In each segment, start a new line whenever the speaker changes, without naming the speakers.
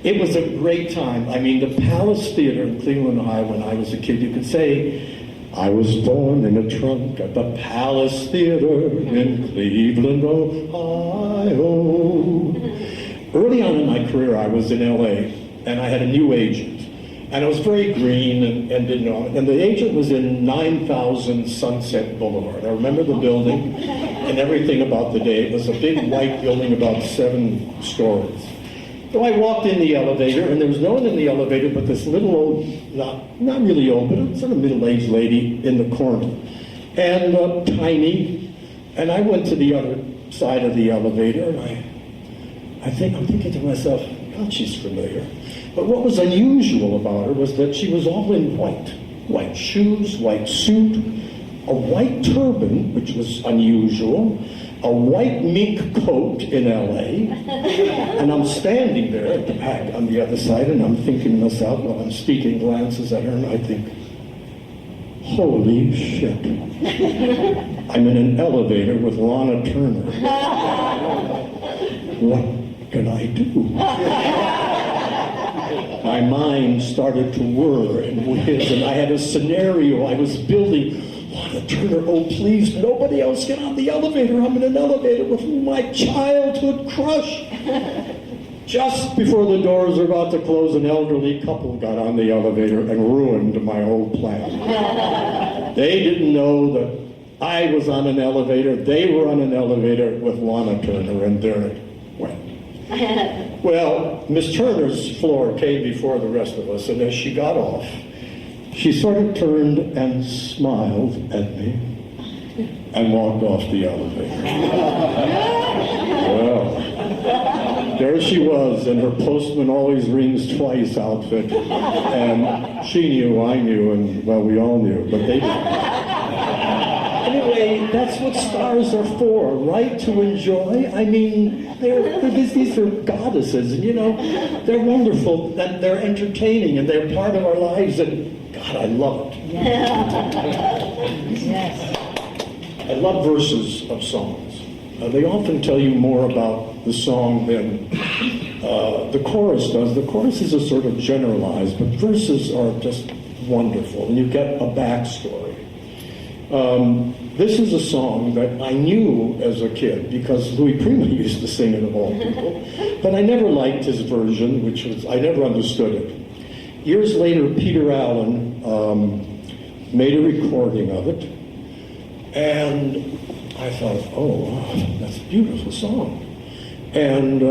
It was a great time. I mean, the Palace Theater in Cleveland, Ohio, when I was a kid, you could say, I was born in a trunk at the Palace Theater in Cleveland, Ohio. Early on in my career, I was in LA, and I had a new agent. And it was very green and didn't know it. And the agent was in 9000 Sunset Boulevard. I remember the building and everything about the day. It was a big white building about 7 stories. So I walked in the elevator, and there was no one in the elevator but this little old, not really old, but a sort of middle-aged lady in the corner. And tiny. And I went to the other side of the elevator, and I'm thinking to myself, God, she's familiar. But what was unusual about her was that she was all in white. White shoes, white suit, a white turban, which was unusual, a white mink coat in LA, and I'm standing there at the back on the other side, and I'm thinking to myself, while I'm stealing glances at her, and I think, holy shit. I'm in an elevator with Lana Turner. What can I do? My mind started to whir and whiz, and I had a scenario I was building. Lana Turner, oh please, nobody else get on the elevator. I'm in an elevator with my childhood crush. Just before the doors were about to close, an elderly couple got on the elevator and ruined my whole plan. They didn't know that I was on an elevator. They were on an elevator with Lana Turner, and there it went. Well, Miss Turner's floor came before the rest of us, and as she got off, she sort of turned and smiled at me and walked off the elevator. Well, there she was in her postman always rings twice outfit, and she knew, I knew, and well, we all knew, but they didn't. Anyway, that's what stars are for, right? To enjoy. I mean, these are goddesses, and you know, they're wonderful, and they're entertaining, and they're part of our lives, and God, I love it.
Yes.
I love verses of songs. They often tell you more about the song than the chorus does. The choruses are sort of generalized, but verses are just wonderful, and you get a backstory. This is a song that I knew as a kid because Louis Prima used to sing it of all people, but I never liked his version, which was, I never understood it. Years later, Peter Allen made a recording of it, and I thought, oh, wow, that's a beautiful song. And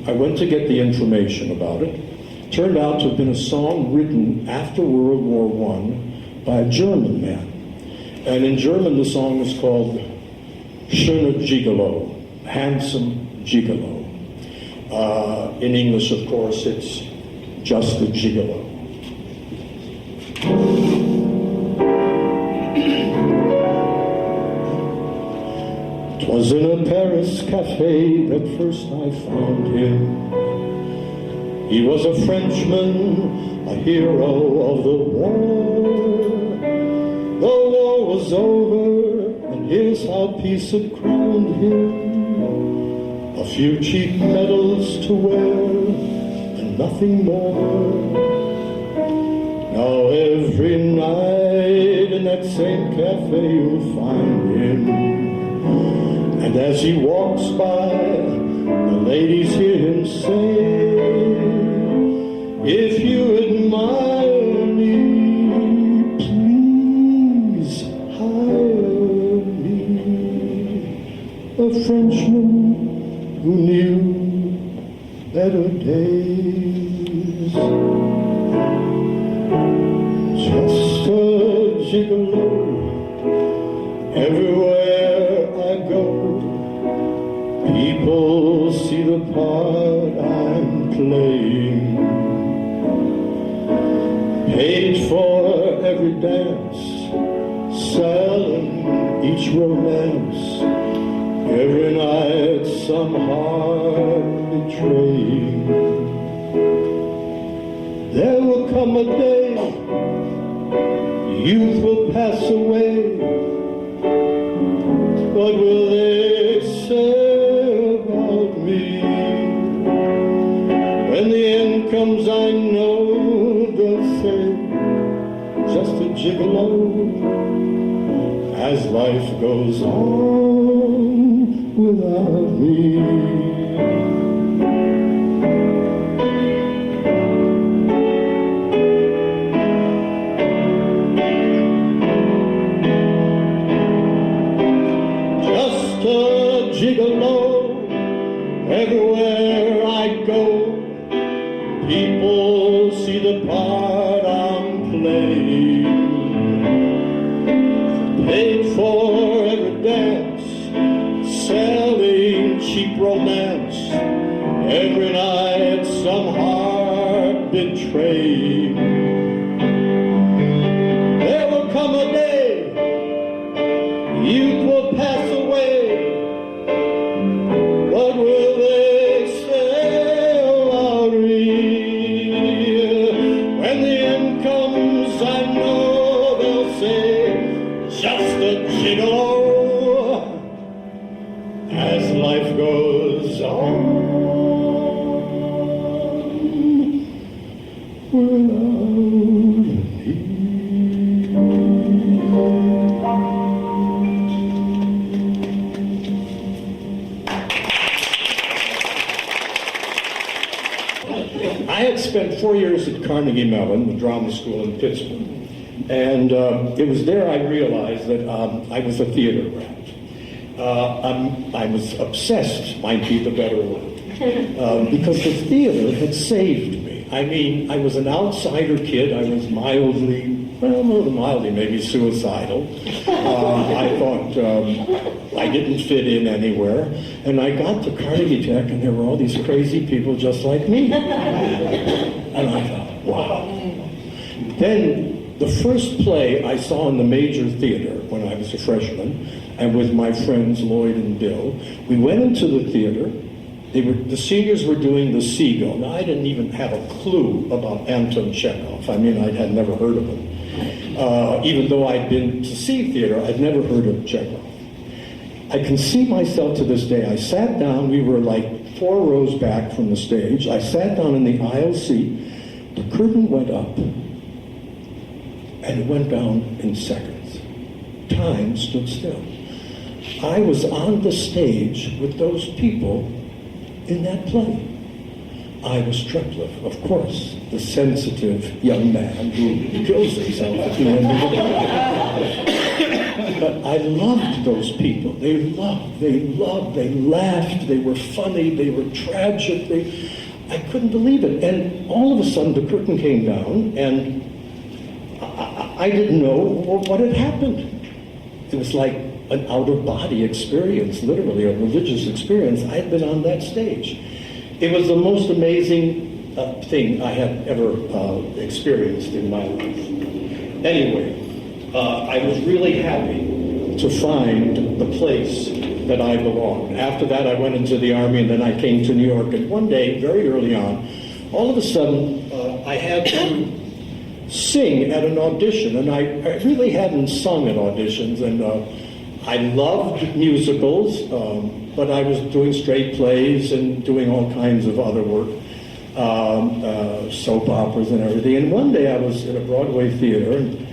I went to get the information about it. It turned out to have been a song written after World War I by a German man. And in German, the song is called Schöner Gigolo, Handsome Gigolo. In English, of course, it's Just a Gigolo. 'Twas in a Paris cafe that first I found him. He was a Frenchman, a hero of the war. The war was over, and here's how peace had crowned him. A few cheap medals to wear, and nothing more. Now every night in that same cafe you'll find him. And as he walks by, the ladies hear him say, if you admire me, please hire me. A Frenchman who knew better days. Just a gigolo, everywhere I go, people see the part I'm playing. Paid for every dance, selling each romance, every night some heart betraying. There will come a day, youth will pass away. What will they say about me when the end comes, I know they'll say, just a gigolo, as life goes on without me. Just a gigolo, everywhere I go, people see the part I'm playing. Paid for every dance, selling cheap romance, every night some heart betraying. There will come a day, youth will pass away, what will they say about me? When the end comes, I know they'll say, just a gigolo, as life goes on without me. I had spent 4 years at Carnegie Mellon, the drama school in Pittsburgh. And it was there I realized that I was a theater rat. I was obsessed, might be the better word, because the theater had saved me. I mean, I was an outsider kid. I was mildly maybe suicidal. I thought I didn't fit in anywhere. And I got to Carnegie Tech, and there were all these crazy people just like me. And I thought, wow. Then the first play I saw in the major theater when I was a freshman, and with my friends Lloyd and Bill, we went into the theater. The seniors were doing The Seagull. Now, I didn't even have a clue about Anton Chekhov. I mean, I had never heard of him. Even though I'd been to see theater, I'd never heard of Chekhov. I can see myself to this day. I sat down. We were like 4 rows back from the stage. I sat down in the aisle seat. The curtain went up, and it went down in seconds. Time stood still. I was on the stage with those people in that play. I was Treplieff, of course, the sensitive young man who kills himself at the end of the day. But I loved those people. They laughed, they laughed, they were funny, they were tragic. I couldn't believe it. And all of a sudden the curtain came down, and I didn't know what had happened. It was like an out-of-body experience, literally a religious experience. I had been on that stage. It was the most amazing thing I had ever experienced in my life. Anyway, I was really happy to find the place that I belonged. After that, I went into the Army, and then I came to New York. And one day, very early on, all of a sudden, I had to sing at an audition, and I really hadn't sung at auditions, and I loved musicals, but I was doing straight plays and doing all kinds of other work, soap operas and everything. And one day I was in a Broadway theater, and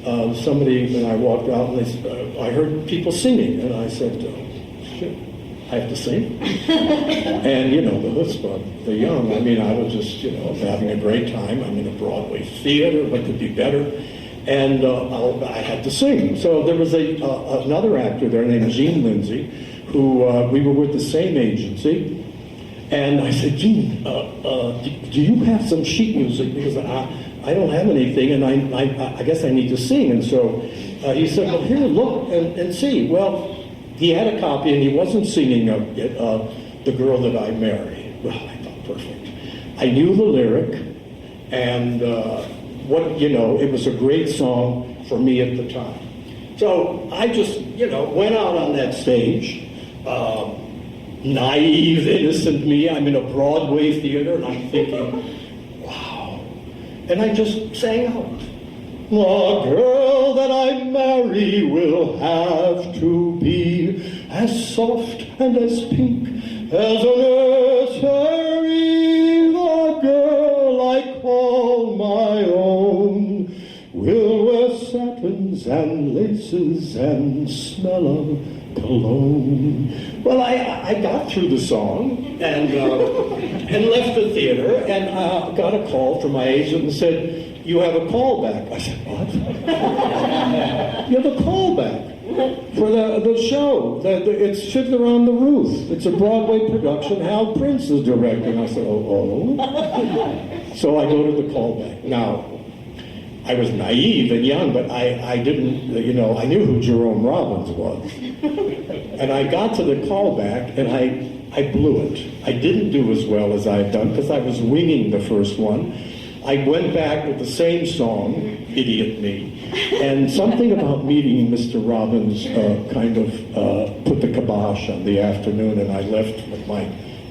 I walked out, and I heard people singing, and I said, shit, I have to sing? And, the chutzpah, the young, I mean, I was just, having a great time. I'm in a Broadway theater, what could be better? And I had to sing. So there was another actor there named Gene Lindsay, who we were with the same agency. And I said, Gene, do you have some sheet music? Because I don't have anything, and I guess I need to sing. And so he said, well, here, look and see. Well, he had a copy, and he wasn't singing The Girl That I Married. Well, I thought, perfect. I knew the lyric, and it was a great song for me at the time. So I just, went out on that stage, naive, innocent me. I'm in a Broadway theater, and I'm thinking, wow. And I just sang out, the girl that I marry will have to be as soft and as pink as a nursery. The girl I call my own will wear satins and laces and smell of cologne. Well, I got through the song and left the theater and got a call from my agent and said, "You have a callback." I said, "What?" "You have a callback for the show. It's Fiddler on the Roof. It's a Broadway production. Hal Prince is directing." I said, "Oh." So I go to the callback. Now, I was naive and young, but I didn't, I knew who Jerome Robbins was. And I got to the callback, and I blew it. I didn't do as well as I had done, because I was winging the first one. I went back with the same song, idiot me, and something about meeting Mr. Robbins kind of put the kibosh on the afternoon, and I left with my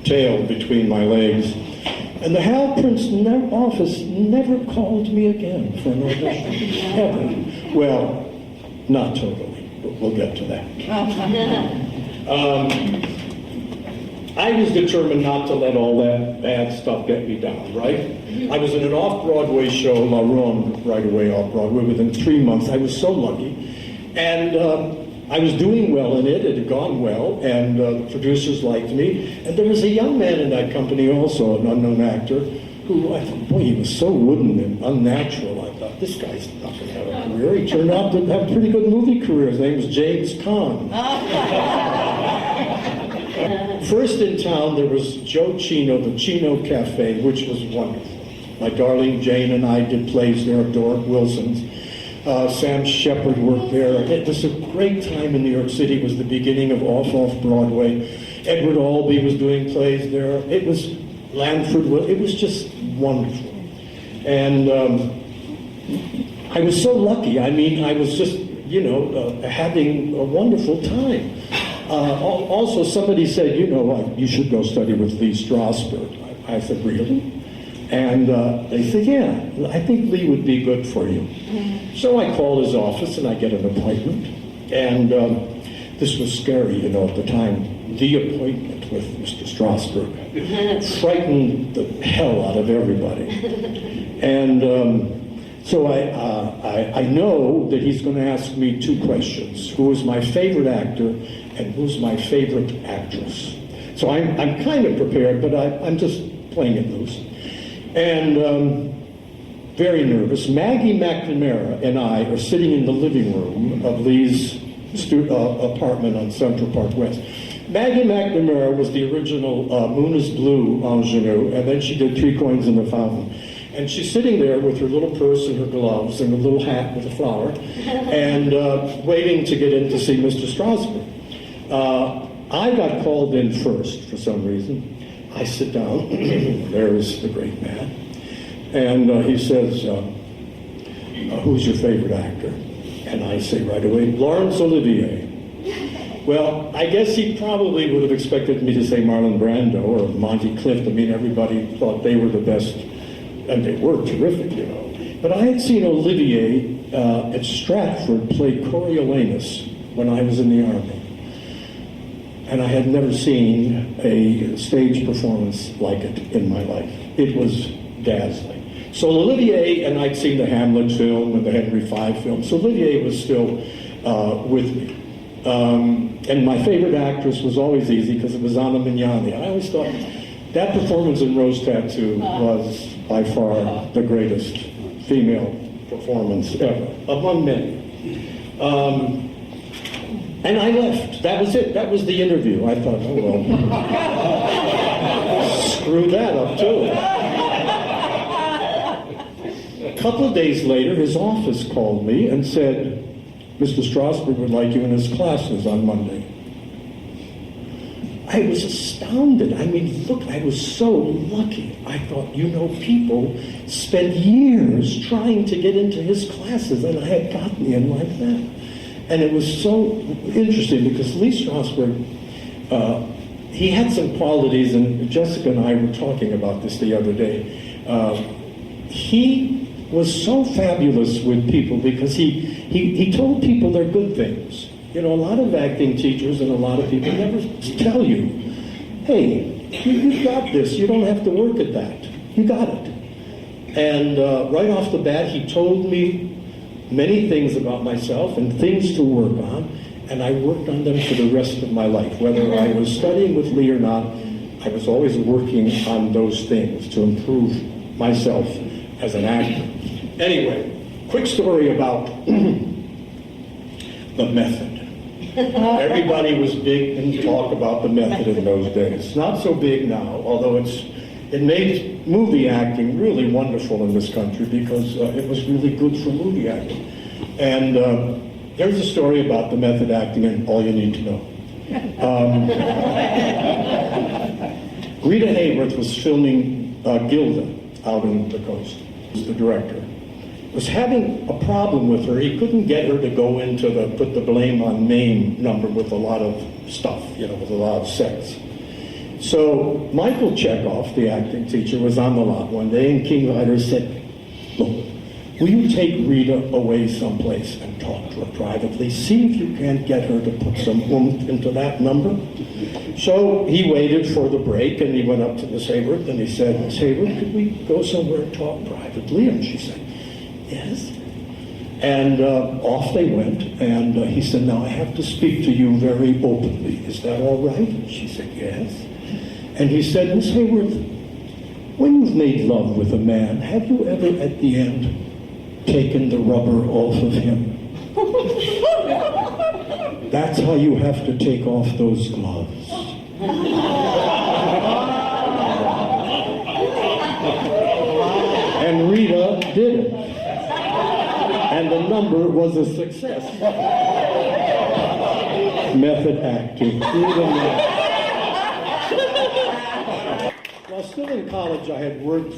tail between my legs. And the Hal Prince office never called me again for an audition, ever. Well, not totally, but we'll get to that. I was determined not to let all that bad stuff get me down, right? I was in an off-Broadway show, La Ronde, right away off-Broadway, within 3 months. I was so lucky. And I was doing well in it. It had gone well, and the producers liked me. And there was a young man in that company also, an unknown actor, who I thought, boy, he was so wooden and unnatural. I thought, this guy's not going to have a career. He turned out to have a pretty good movie career. His name was James Caan. First in town, there was Joe Chino, the Chino Cafe, which was wonderful. My darling Jane and I did plays there at Dorrit Wilson's. Sam Shepard worked there. It was a great time in New York City. It was the beginning of Off-Broadway. Edward Albee was doing plays there. It was Lanford. It was just wonderful. And I was so lucky. I mean, I was just, having a wonderful time. Also, somebody said, you should go study with Lee Strasberg. I said, really? And they said, yeah, I think Lee would be good for you. So I call his office and I get an appointment. And this was scary, at the time. The appointment with Mr. Strasberg frightened the hell out of everybody. And so I know that he's going to ask me two questions. Who is my favorite actor and who's my favorite actress? So I'm kind of prepared, but I'm just playing it loose. And very nervous. Maggie McNamara and I are sitting in the living room of Lee's apartment on Central Park West. Maggie McNamara was the original Moon is Blue ingenue, and then she did Three Coins in the Fountain. And she's sitting there with her little purse and her gloves and a little hat with a flower, and waiting to get in to see Mr. Strasberg. I got called in first for some reason. I sit down, there's the great man, and he says, who's your favorite actor? And I say right away, Laurence Olivier. Well, I guess he probably would have expected me to say Marlon Brando or Monty Clift. I mean, everybody thought they were the best, and they were terrific, But I had seen Olivier at Stratford play Coriolanus when I was in the Army. And I had never seen a stage performance like it in my life. It was dazzling. So Olivier, and I'd seen the Hamlet film and the Henry V film, so Olivier was still with me. And my favorite actress was always easy because it was Anna Mignani. I always thought that performance in Rose Tattoo was by far the greatest female performance ever, among many. And I left. That was it. That was the interview. I thought, oh, well, screw that up, too. A couple of days later, his office called me and said, Mr. Strasberg would like you in his classes on Monday. I was astounded. I mean, look, I was so lucky. I thought, people spend years trying to get into his classes, and I had gotten in like that. And it was so interesting because Lee Strasberg, he had some qualities, and Jessica and I were talking about this the other day. He was so fabulous with people because he told people their good things. A lot of acting teachers and a lot of people never tell you, hey, you got this. You don't have to work at that. You got it. And right off the bat, he told me many things about myself and things to work on, and I worked on them for the rest of my life. Whether I was studying with Lee or not, I was always working on those things to improve myself as an actor. Anyway, quick story about the method. Everybody was big in talk about the method in those days. It's not so big now, although it made movie acting really wonderful in this country because it was really good for movie acting. And there's a story about the method acting and all you need to know. Rita Hayworth was filming Gilda out on the coast. The director was having a problem with her. He couldn't get her to go into the put the blame on Maine number with a lot of stuff, with a lot of sex. So Michael Chekhov, the acting teacher, was on the lot one day, and King Ryder said, "Look, will you take Rita away someplace and talk to her privately? See if you can't get her to put some oomph into that number." So he waited for the break, and he went up to Miss Hayworth, and he said, "Miss Hayworth, could we go somewhere and talk privately?" And she said, "Yes." And off they went, and he said, "Now I have to speak to you very openly. Is that all right?" And she said, "Yes." And he said, "Miss Hayworth, when you've made love with a man, have you ever at the end taken the rubber off of him? That's how you have to take off those gloves." And Rita did it. And the number was a success. Method acting. While still in college, I had worked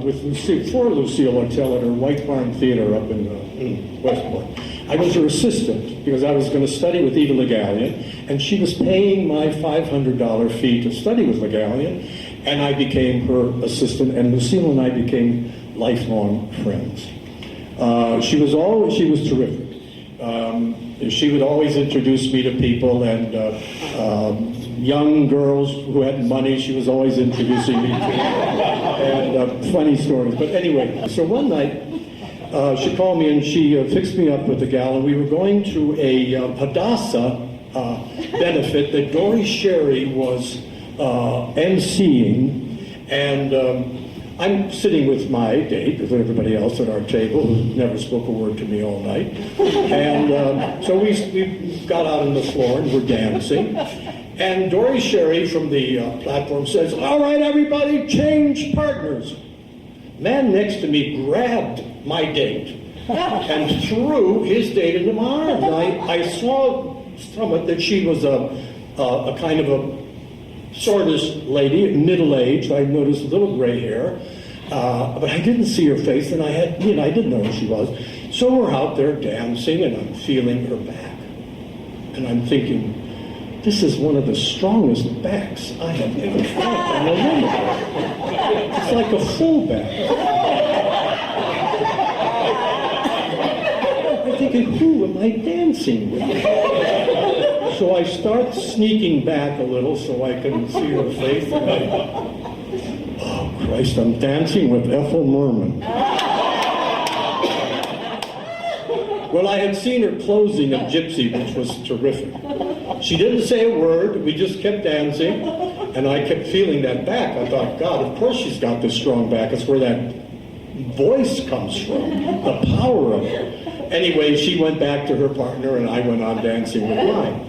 with Lucille, for Lucille Ortel at her White Barn Theater up in Westport. I was her assistant because I was going to study with Eva Le Gallienne, and she was paying my $500 fee to study with Le Gallienne, and I became her assistant, and Lucille and I became lifelong friends. She was terrific. She would always introduce me to people, and young girls who had money, she was always introducing me to, and funny stories. But anyway, so one night, she called me and she fixed me up with a gal, and we were going to a Hadassah benefit that Dory Sherry was emceeing, and I'm sitting with my date, with everybody else at our table, who never spoke a word to me all night. And so we got out on the floor and we're dancing. And Dory Sherry from the platform says, "All right, everybody, change partners." Man next to me grabbed my date and threw his date into my arms. I saw from it that she was a kind of a shortish lady, middle-aged. I noticed a little gray hair, but I didn't see her face, and I didn't know who she was. So we're out there dancing, and I'm feeling her back, and I'm thinking, this is one of the strongest backs I have ever felt on a woman. It's like a full back. I'm thinking, who am I dancing with? So I start sneaking back a little so I can see her face. And oh, Christ, I'm dancing with Ethel Merman. Well, I had seen her closing of Gypsy, which was terrific. She didn't say a word. We just kept dancing. And I kept feeling that back. I thought, God, of course she's got this strong back. It's where that voice comes from, the power of it. Anyway, she went back to her partner, and I went on dancing with mine.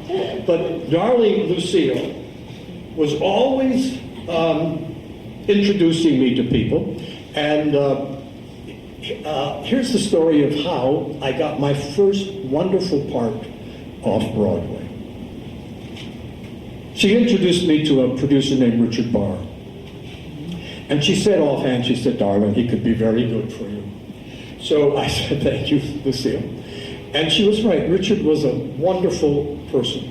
But darling Lucille was always introducing me to people. And here's the story of how I got my first wonderful part off Broadway. She introduced me to a producer named Richard Barr. And she said offhand, she said, "Darling, he could be very good for you." So I said, "Thank you, Lucille." And she was right. Richard was a wonderful person.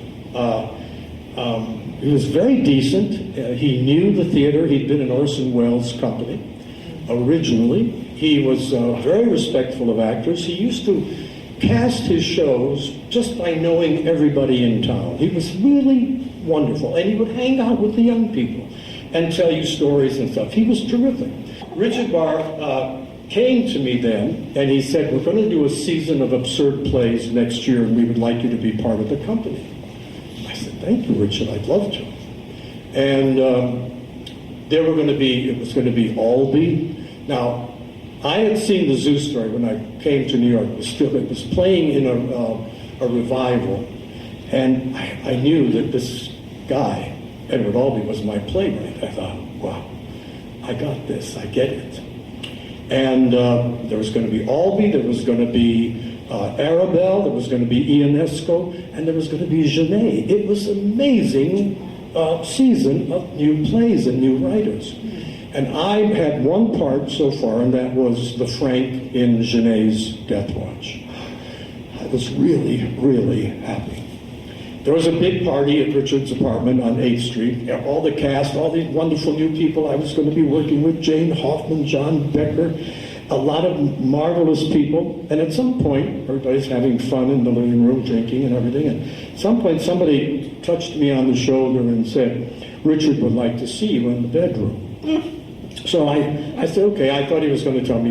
He was very decent. He knew the theater. He'd been in Orson Welles' company originally. He was very respectful of actors. He used to cast his shows just by knowing everybody in town. He was really wonderful. And he would hang out with the young people and tell you stories and stuff. He was terrific. Richard Barr came to me then, and he said, we're going to do a season of absurd plays next year, and we would like you to be part of the company. I said, thank you, Richard, I'd love to. And it was going to be Albee. Now, I had seen the Zoo Story when I came to New York. It was playing in a revival, and I knew that this guy, Edward Albee, was my playwright. I thought, wow, I got this, I get it. And there was going to be Albee, there was going to be Arabelle, there was going to be Ionesco, and there was going to be Genet. It was an amazing season of new plays and new writers. And I had one part so far, and that was the Frank in Genet's Death Watch. I was really, really happy. There was a big party at Richard's apartment on 8th Street. All the cast, all these wonderful new people I was going to be working with, Jane Hoffman, John Becker, a lot of marvelous people. And at some point, everybody's having fun in the living room, drinking and everything. And at some point, somebody touched me on the shoulder and said, Richard would like to see you in the bedroom. So I said, okay. I thought he was going to tell me,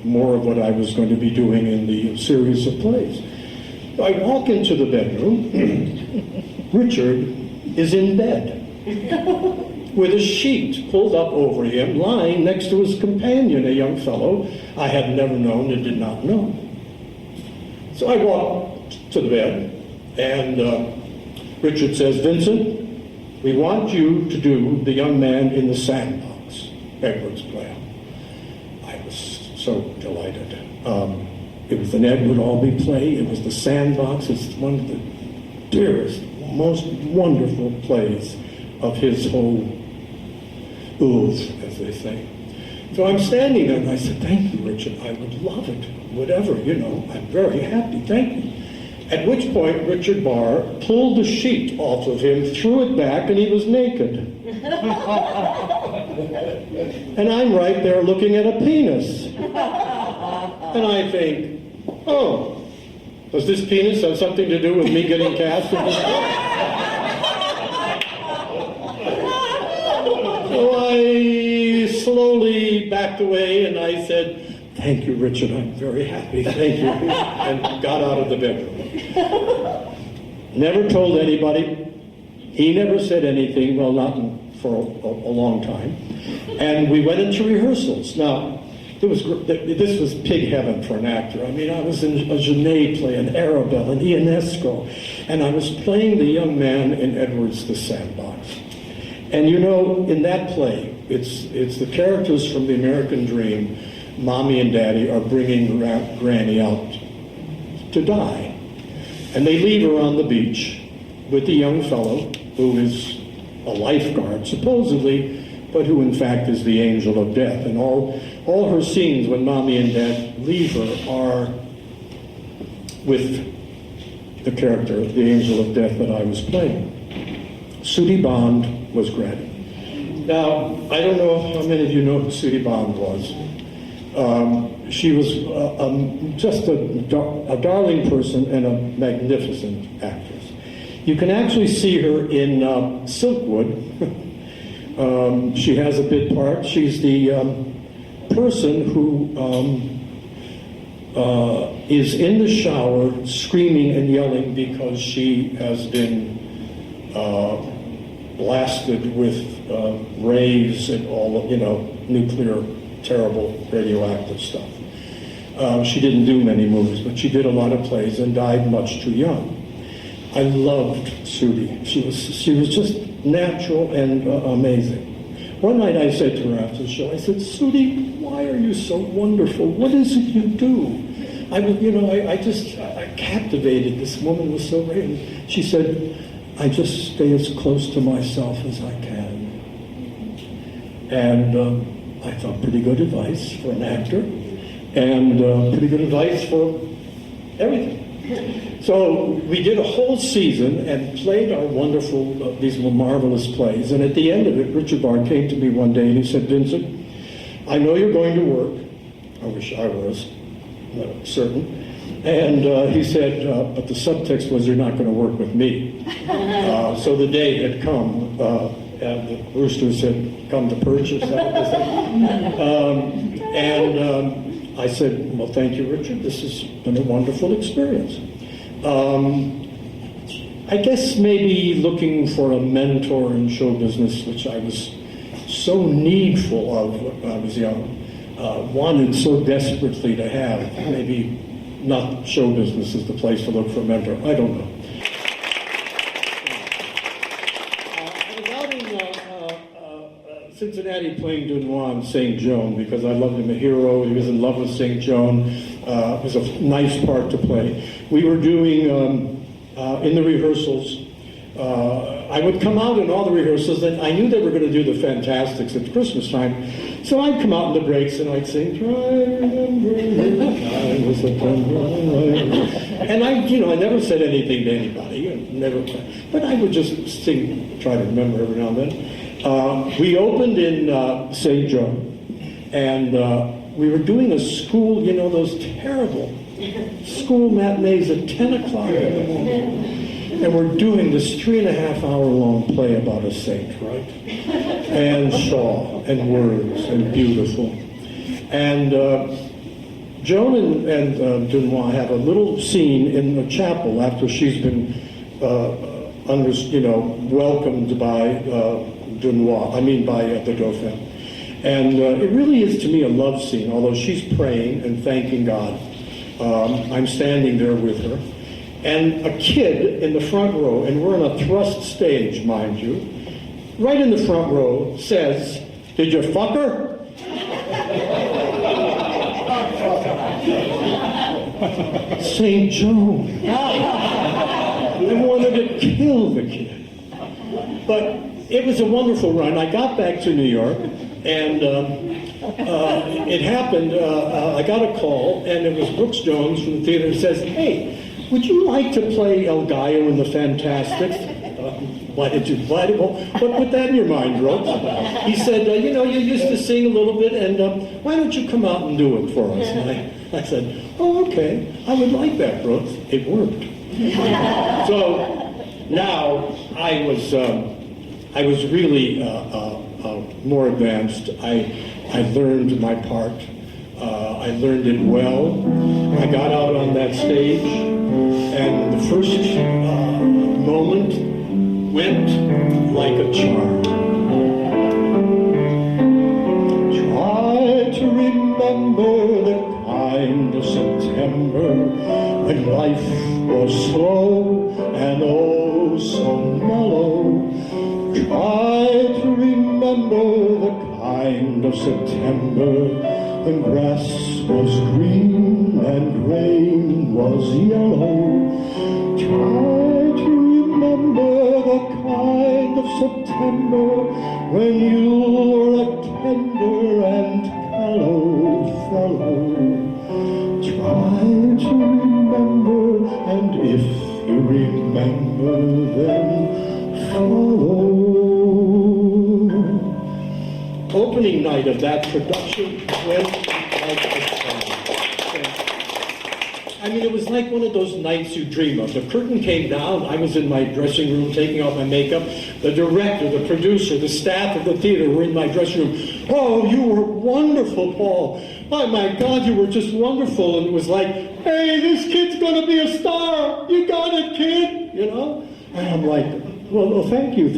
more of what I was going to be doing in the series of plays. I walk into the bedroom. Richard is in bed with a sheet pulled up over him, lying next to his companion, a young fellow I had never known and did not know. So I walk to the bed, and Richard says, Vincent, we want you to do the young man in the sandbox, Edward's play. I was so delighted. It was an Edward Albee play. It was the sandbox. It's one of the dearest, most wonderful plays of his whole oeuvre, as they say. So I'm standing there and I said, thank you, Richard. I would love it. Whatever, I'm very happy. Thank you. At which point, Richard Barr pulled the sheet off of him, threw it back, and he was naked. And I'm right there looking at a penis. And I think, oh, does this penis have something to do with me getting cast in this play? So I slowly backed away and I said, thank you, Richard, I'm very happy, thank you, and got out of the bedroom. Never told anybody. He never said anything, well, not for a long time. And we went into rehearsals. Now, this was pig heaven for an actor. I mean, I was in a Genet play, an Arabelle, an Ionesco, and I was playing the young man in Edward's The Sandbox. And in that play, it's the characters from the American Dream. Mommy and Daddy are bringing Granny out to die. And they leave her on the beach with the young fellow who is a lifeguard, supposedly, but who in fact is the angel of death. And all her scenes when Mommy and Dad leave her are with the character, the angel of death that I was playing. Sooty Bond was Granny. Now, I don't know how many of you know who Sooty Bond was. She was just a darling person and a magnificent actress. You can actually see her in Silkwood. She has a bit part. She's the person who is in the shower screaming and yelling because she has been blasted with rays and all, nuclear, terrible radioactive stuff. She didn't do many movies, but she did a lot of plays and died much too young. I loved Sooty. She was just natural and amazing. One night I said to her after the show, I said, Sooty, why are you so wonderful? What is it you do? I captivated. This woman was so great. And she said, I just stay as close to myself as I can. And I thought pretty good advice for an actor, and pretty good advice for everything. So we did a whole season and played our wonderful, these marvelous plays. And at the end of it, Richard Barr came to me one day and he said, Vincent, I know you're going to work. I wish I was, not certain. And he said, but the subtext was you're not going to work with me. So the day had come the roosters had come to perch, or something. And I said, well, thank you, Richard. This has been a wonderful experience. I guess maybe looking for a mentor in show business, which I was so needful of when I was young, wanted so desperately to have. Maybe not show business is the place to look for a mentor. I don't know. I was out in Cincinnati playing Dunois in St. Joan because I loved him, a hero. He was in love with St. Joan. It was a nice part to play. We were doing, in the rehearsals, I would come out in all the rehearsals, and I knew they were going to do the Fantastics at Christmas time. So I'd come out in the breaks and I'd sing, "Try remember I was a and I never said anything to anybody, never, but I would just sing, try to remember every now and then. We opened in St. John, and we were doing a school, those terrible school matinees at 10 o'clock in the morning. And we're doing this 3.5-hour long play about a saint, right? And Shaw, and words, and beautiful. And Joan and Dunois have a little scene in the chapel after she's been, welcomed by by the Dauphin. And it really is, to me, a love scene, although she's praying and thanking God. I'm standing there with her. And a kid in the front row, and we're on a thrust stage, mind you, right in the front row says, "Did you fuck her?" St. Joan. I wanted to kill the kid. But it was a wonderful run. I got back to New York, and it happened, I got a call, and it was Brooks Jones from the theater who says, "Hey, would you like to play El Gallo in the Fantastics?" What put that in your mind, Brooks? He said, you used to sing a little bit, and why don't you come out and do it for us? And I said, "Oh, okay, I would like that, Brooks." It worked. So now I was really more advanced. I learned my part. I learned it well. I got out on that stage, and the first moment went like a charm. Try to remember the kind of September when life was slow and oh so mellow. Try to remember the kind of September when grass was green and rain was yellow. Try to remember the kind of September when you were a tender and callow fellow. Try to remember, and if you remember, then follow. Opening night of that production went like a charm. I mean, it was like one of those nights you dream of. The curtain came down. I was in my dressing room taking off my makeup. The director, the producer, the staff of the theater were in my dressing room. "Oh, you were wonderful, Paul. Oh, my God, you were just wonderful." And it was like, "Hey, this kid's going to be a star. You got it, kid." And I'm like, well, thank you.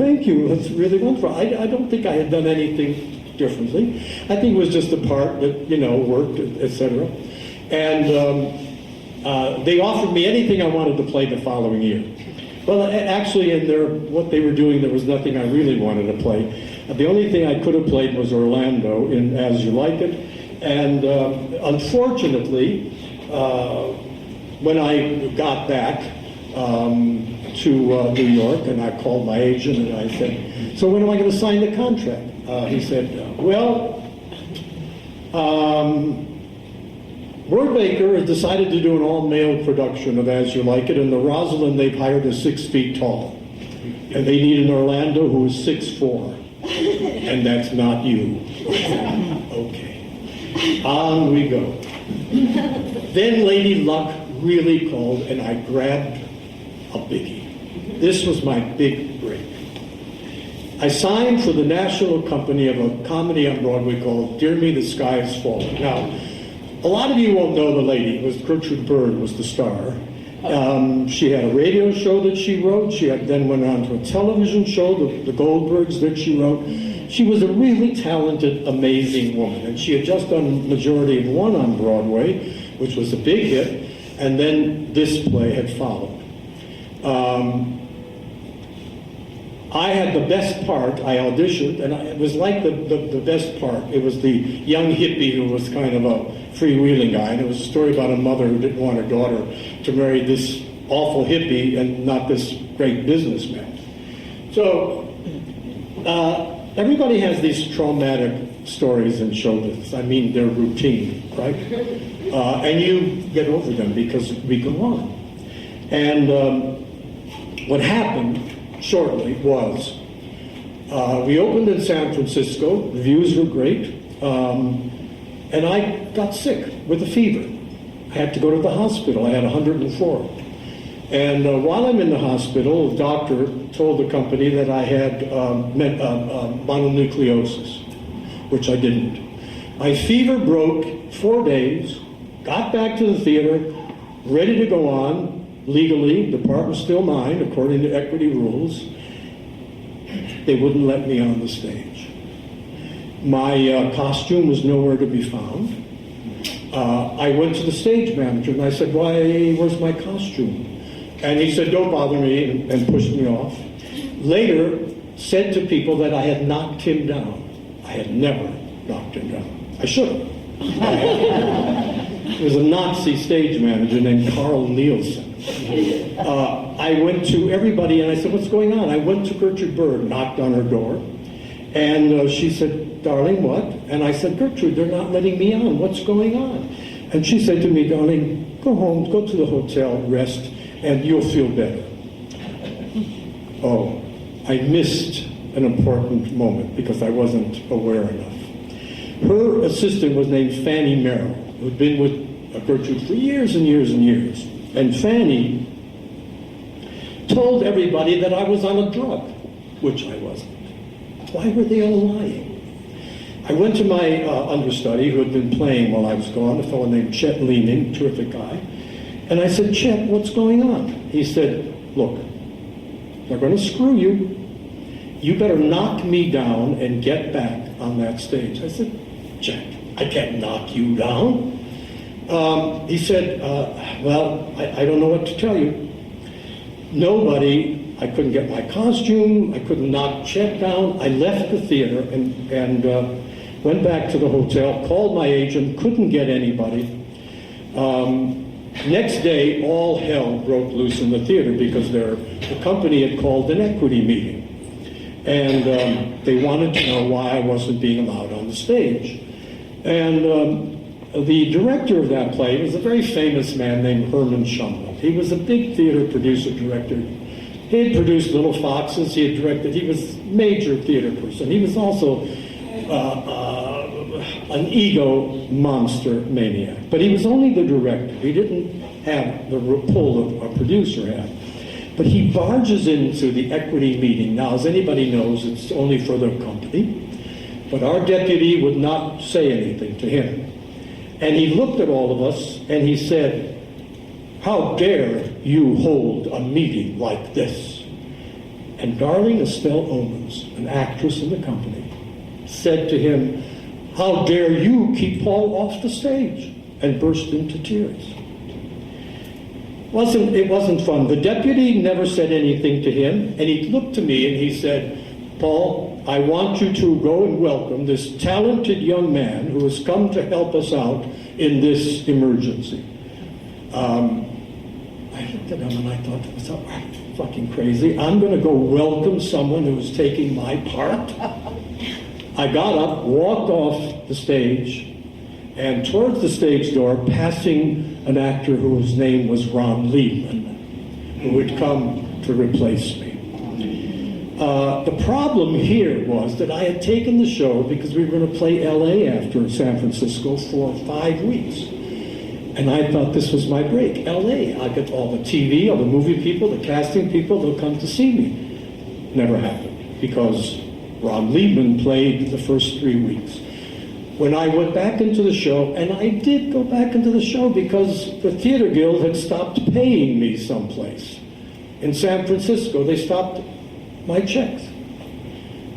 That's really wonderful. I don't think I had done anything differently. I think it was just a part that, worked, etc. And they offered me anything I wanted to play the following year. Well, actually, in what they were doing, there was nothing I really wanted to play. The only thing I could have played was Orlando in As You Like It. And unfortunately, when I got back to New York, and I called my agent and I said, "So when am I going to sign the contract?" He said, Wordmaker has decided to do an all-male production of As You Like It, and the Rosalind they've hired is 6 feet tall. And they need an Orlando who is 6'4". And that's not you. Okay. On we go. Then Lady Luck really called, and I grabbed a biggie. This was my big break. I signed for the national company of a comedy on Broadway called Dear Me, the Sky is Falling. Now, a lot of you won't know the lady. It was Gertrude Bird was the star. She had a radio show that she wrote. She then went on to a television show, the Goldbergs, that she wrote. She was a really talented, amazing woman. And she had just done Majority of One on Broadway, which was a big hit. And then this play had followed. I had the best part. I auditioned, and it was like the best part. It was the young hippie who was kind of a freewheeling guy, and it was a story about a mother who didn't want her daughter to marry this awful hippie and not this great businessman. So everybody has these traumatic stories in show business. I mean, they're routine, right? And you get over them because we go on. And what happened shortly was we opened in San Francisco. The views were great. And I got sick with a fever. I had to go to the hospital. I had 104. And while I'm in the hospital, the doctor told the company that I had mononucleosis, which I didn't. My fever broke 4 days, got back to the theater, ready to go on. Legally, the part was still mine, according to equity rules. They wouldn't let me on the stage. My costume was nowhere to be found. I went to the stage manager and I said, where's my costume? And he said, don't bother me, and pushed me off. Later, said to people that I had knocked him down. I had never knocked him down. I should have. There was a Nazi stage manager named Carl Nielsen. I went to everybody and I said, what's going on? I went to Gertrude Bird, knocked on her door, and she said, darling, what? And I said, Gertrude, they're not letting me on. What's going on? And she said to me, darling, go home, go to the hotel, rest, and you'll feel better. Oh, I missed an important moment because I wasn't aware enough. Her assistant was named Fanny Merrill, who'd been with Gertrude for years and years and years. And Fanny told everybody that I was on a drug, which I wasn't. Why were they all lying? I went to my understudy, who had been playing while I was gone, a fellow named Chet Leaning, terrific guy, and I said, Chet, what's going on? He said, look, they're going to screw you. You better knock me down and get back on that stage. I said, Chet, I can't knock you down. He said, well, I don't know what to tell you. I couldn't get my costume, I couldn't knock Chet down. I left the theater and went back to the hotel, called my agent, couldn't get anybody. Next day, all hell broke loose in the theater because the company had called an equity meeting. And they wanted to know why I wasn't being allowed on the stage. And the director of that play was a very famous man named Herman Shumwalt. He was a big theater producer, director. He had produced Little Foxes, he had directed, he was a major theater person. He was also an ego monster maniac. But he was only the director. He didn't have the pull of a producer had. But he barges into the equity meeting. Now, as anybody knows, it's only for their company. But our deputy would not say anything to him. And he looked at all of us and he said, how dare you hold a meeting like this? And darling Estelle Omens, an actress in the company, said to him, how dare you keep Paul off the stage? And burst into tears. It wasn't fun. The deputy never said anything to him, and he looked to me and he said, Paul, I want you to go and welcome this talented young man who has come to help us out in this emergency. I looked at him and I thought, that's fucking crazy. I'm going to go welcome someone who's taking my part. I got up, walked off the stage, and towards the stage door, passing an actor whose name was Ron Liebman, who would come to replace me. The problem here was that I had taken the show because we were going to play LA after San Francisco for 5 weeks. And I thought this was my break. LA, I get all the TV, all the movie people, the casting people, they'll come to see me. Never happened because Ron Liebman played the first 3 weeks. When I went back into the show, and I did go back into the show because the Theater Guild had stopped paying me someplace. In San Francisco, they stopped my checks.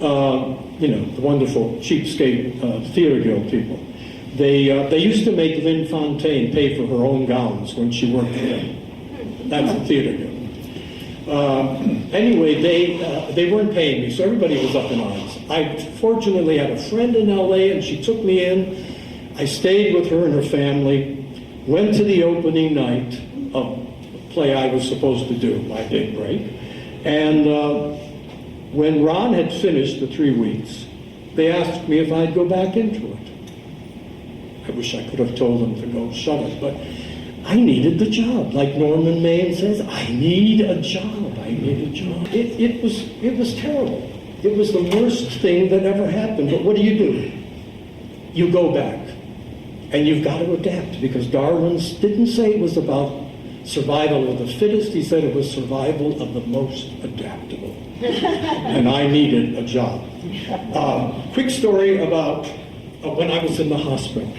The wonderful cheapskate Theater Guild people. They used to make Lynn Fontaine pay for her own gowns when she worked for them. That's the Theater Guild. Anyway, they weren't paying me, so everybody was up in arms. I fortunately had a friend in LA, and she took me in. I stayed with her and her family, went to the opening night of a play I was supposed to do, my big break. And when Ron had finished the 3 weeks, they asked me if I'd go back into it. I wish I could have told them to go shut it, but I needed the job. Like Norman Maine says, I need a job. I need a job. It was terrible. It was the worst thing that ever happened. But what do? You go back. And you've got to adapt, because Darwin didn't say it was about survival of the fittest. He said it was survival of the most adaptable. And I needed a job. Quick story about when I was in the hospital.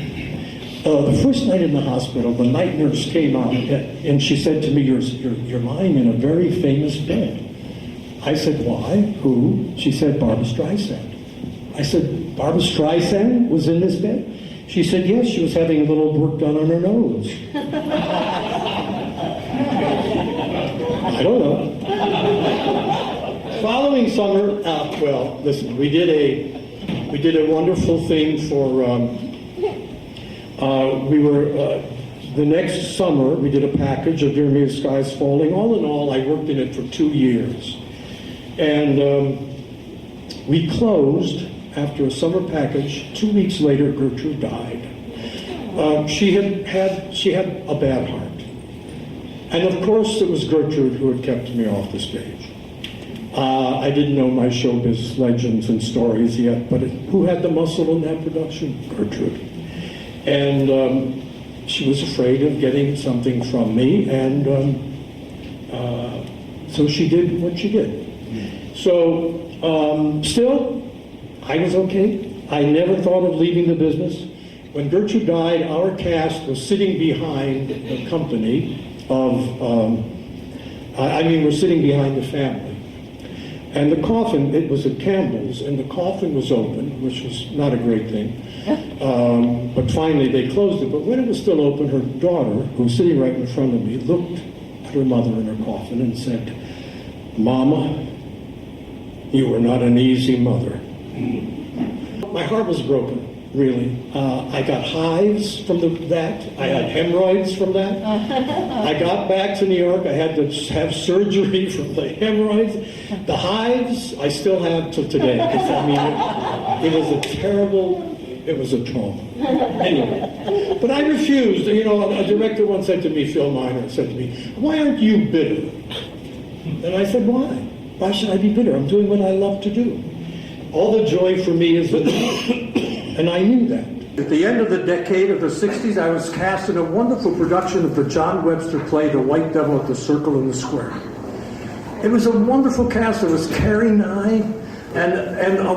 The first night in the hospital, the night nurse came out and she said to me, you're lying in a very famous bed. I said, why? Who? She said, Barbra Streisand. I said, Barbra Streisand was in this bed? She said, yes, she was having a little work done on her nose. I don't know. Following summer, listen, we did a wonderful thing for, the next summer, we did a package of Dear Me, the Sky's Falling. All in all, I worked in it for 2 years. And we closed after a summer package. 2 weeks later, Gertrude died. She had a bad heart. And of course, it was Gertrude who had kept me off the stage. I didn't know my showbiz legends and stories yet, but who had the muscle in that production? Gertrude. And she was afraid of getting something from me, and so she did what she did. So, still, I was okay. I never thought of leaving the business. When Gertrude died, our cast was sitting behind the company we're sitting behind the family. And the coffin, it was at Campbell's, and the coffin was open, which was not a great thing. But finally they closed it. But when it was still open, her daughter, who was sitting right in front of me, looked at her mother in her coffin and said, Mama, you were not an easy mother. My heart was broken, really. I got hives from that. I had hemorrhoids from that. I got back to New York. I had to have surgery for the hemorrhoids. The hives I still have till today. It was a trauma. Anyway, but I refused. A director once said to me, Phil Miner said to me, why aren't you bitter? And I said, why? Why should I be bitter? I'm doing what I love to do. All the joy for me is that, and I knew that. At the end of the decade of the 60s, I was cast in a wonderful production of the John Webster play, The White Devil at the Circle in the Square. It was a wonderful cast. There was Carrie Nye and a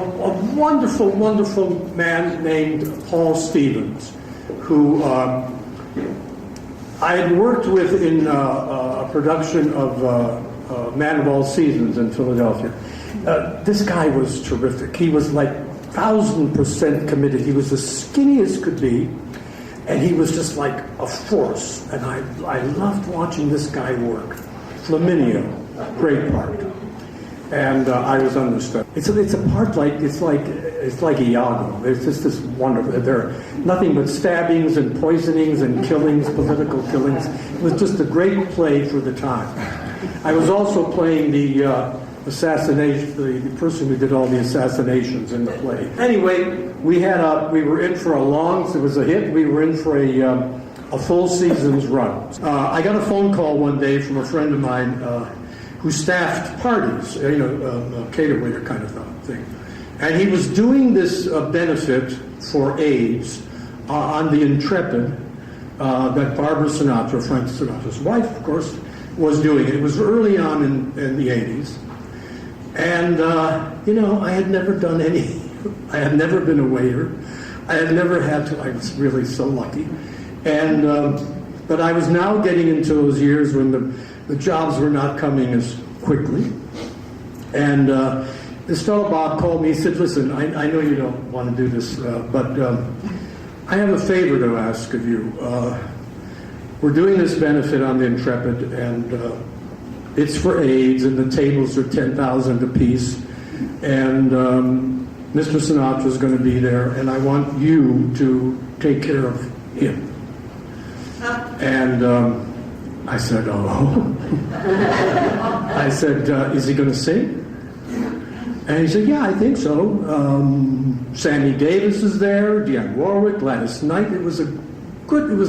wonderful, wonderful man named Paul Stevens, who I had worked with in a production of Man of All Seasons in Philadelphia. This guy was terrific. He was like 1,000% committed. He was as skinny as could be, and he was just like a force. And I loved watching this guy work. Flaminio, great part. And I was understudy. It's a part it's like Iago. It's just this wonderful. There are nothing but stabbings and poisonings and killings, political killings. It was just a great play for the time. I was also playing the assassination, the person who did all the assassinations in the play. Anyway, we were in for it was a hit. We were in for a full season's run. I got a phone call one day from a friend of mine who staffed parties, a cater waiter kind of thing. And he was doing this benefit for AIDS on the Intrepid that Barbara Sinatra, Frank Sinatra's wife, of course, was doing. It was early on in the 80s. And I had never done any, I had never been a waiter. I had never had to, I was really so lucky. And, but I was now getting into those years when the jobs were not coming as quickly. And this fellow Bob called me, he said, listen, I know you don't want to do this, but I have a favor to ask of you. We're doing this benefit on the Intrepid, and it's for AIDS, and the tables are $10,000 apiece, and Mr. Sinatra is going to be there, and I want you to take care of him. And I said, oh. I said, is he going to sing? And he said, yeah, I think so. Sammy Davis is there, Dionne Warwick, Gladys Knight. It was a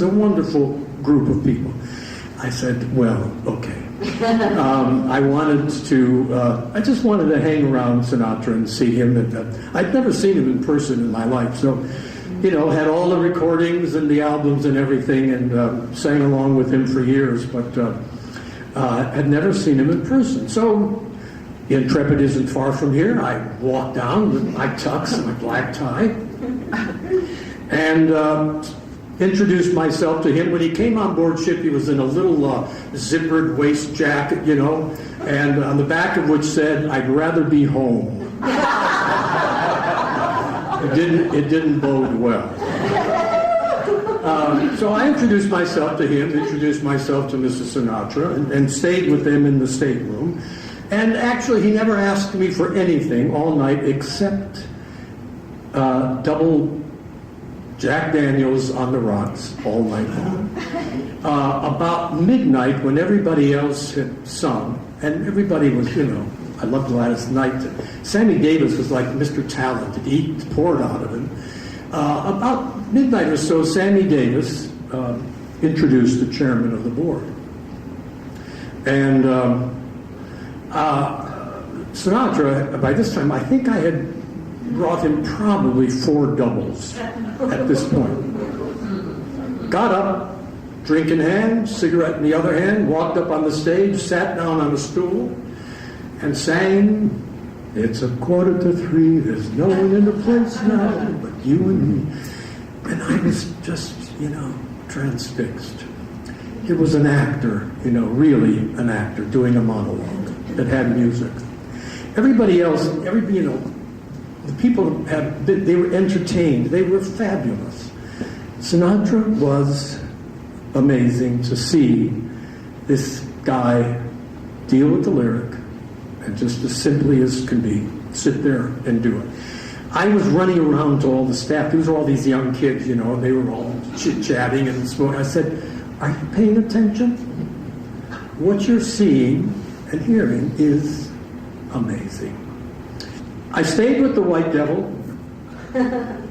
wonderful group of people. I said, well, okay. I just wanted to hang around Sinatra and see him. I'd never seen him in person in my life, so, had all the recordings and the albums and everything, and sang along with him for years, but had never seen him in person. So, the Intrepid isn't far from here. I walked down with my tux and my black tie, and introduced myself to him. When he came on board ship, he was in a little zippered waist jacket, and on the back of which said, "I'd rather be home." It didn't bode well. So I introduced myself to him, introduced myself to Mrs. Sinatra, and stayed with them in the stateroom. And actually, he never asked me for anything all night except double Jack Daniels on the rocks all night long. About midnight, when everybody else had sung, and everybody was, I love Gladys Knight. Sammy Davis was like Mr. Talented. He poured out of him. About midnight or so, Sammy Davis introduced the chairman of the board. And Sinatra, by this time, I think I had brought him probably 4 doubles at this point. Got up, drink in hand, cigarette in the other hand, walked up on the stage, sat down on a stool, and sang, "It's 2:45, there's no one in the place now but you and me." And I was just, transfixed. It was an actor, really an actor doing a monologue that had music. Everybody else, the people they were entertained. They were fabulous. Sinatra was amazing to see this guy deal with the lyric and just as simply as can be, sit there and do it. I was running around to all the staff. These were all these young kids, they were all chit-chatting and smoking. I said, "Are you paying attention? What you're seeing and hearing is amazing." I stayed with the White Devil.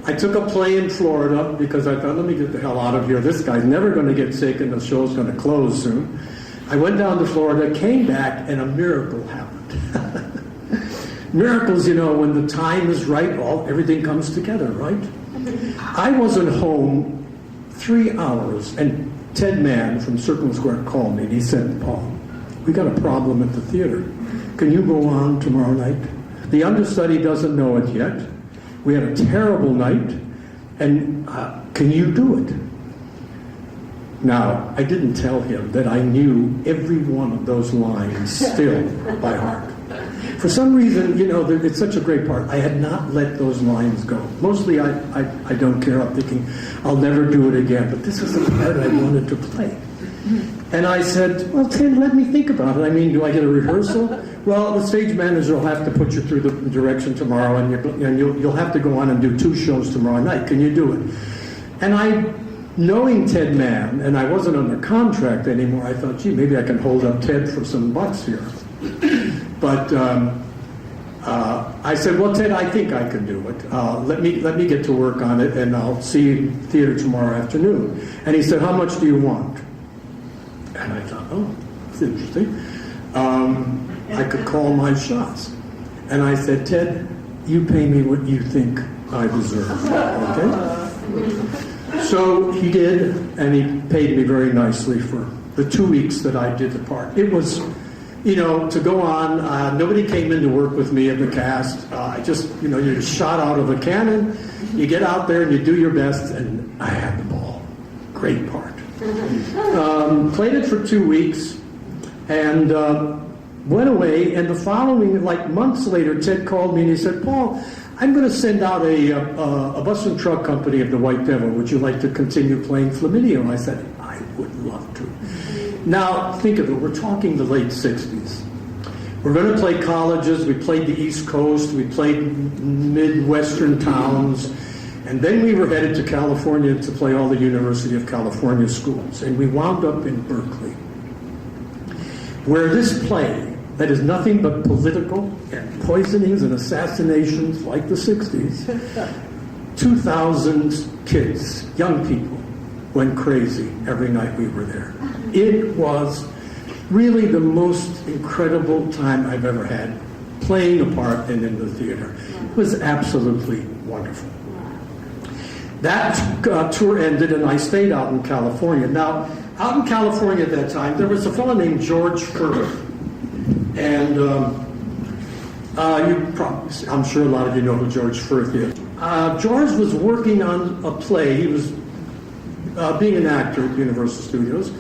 I took a plane in Florida because I thought, let me get the hell out of here. This guy's never going to get sick and the show's going to close soon. I went down to Florida, came back, and a miracle happened. Miracles, when the time is right, everything comes together, right? I wasn't home 3 hours, and Ted Mann from Circle Square called me, and he said, "Paul, we got a problem at the theater. Can you go on tomorrow night? The understudy doesn't know it yet. We had a terrible night, and can you do it?" Now, I didn't tell him that I knew every one of those lines still by heart. For some reason, it's such a great part. I had not let those lines go. Mostly, I don't care. I'm thinking, I'll never do it again. But this was the part I wanted to play. And I said, "Well, Tim, let me think about it. I mean, do I get a rehearsal?" "Well, the stage manager will have to put you through the direction tomorrow, and you'll have to go on and do 2 shows tomorrow night. Can you do it?" And knowing Ted Mann, and I wasn't under contract anymore, I thought, gee, maybe I can hold up Ted for some bucks here. But I said, "Well, Ted, I think I can do it. Let me get to work on it, and I'll see you in theater tomorrow afternoon." And he said, "How much do you want?" And I thought, oh, that's interesting. I could call my shots. And I said, "Ted, you pay me what you think I deserve." Okay? So he did, and he paid me very nicely for the 2 weeks that I did the part. It was
to go on. Nobody came in to work with me in the cast. I just, you're shot out of a cannon. You get out there and you do your best, and I had the ball. Great part. Played it for 2 weeks, and went away. And the following, like months later, Ted called me and he said, "Paul, I'm going to send out a bus and truck company of the White Devil. Would you like to continue playing Flaminio?" I said, "I would love to." Now, think of it. We're talking the late 60s. We're going to play colleges. We played the East Coast. We played Midwestern towns. And then we were headed to California to play all the University of California schools. And we wound up in Berkeley, where this play, that is nothing but political and poisonings and assassinations like the 60s, 2,000 kids, young people, went crazy every night we were there. It was really the most incredible time I've ever had playing a part and in the theater. It was absolutely wonderful. That tour ended and I stayed out in California. Now, out in California at that time, there was a fellow named George Firth. And I'm sure a lot of you know who George Firth is. George was working on a play. He was being an actor at Universal Studios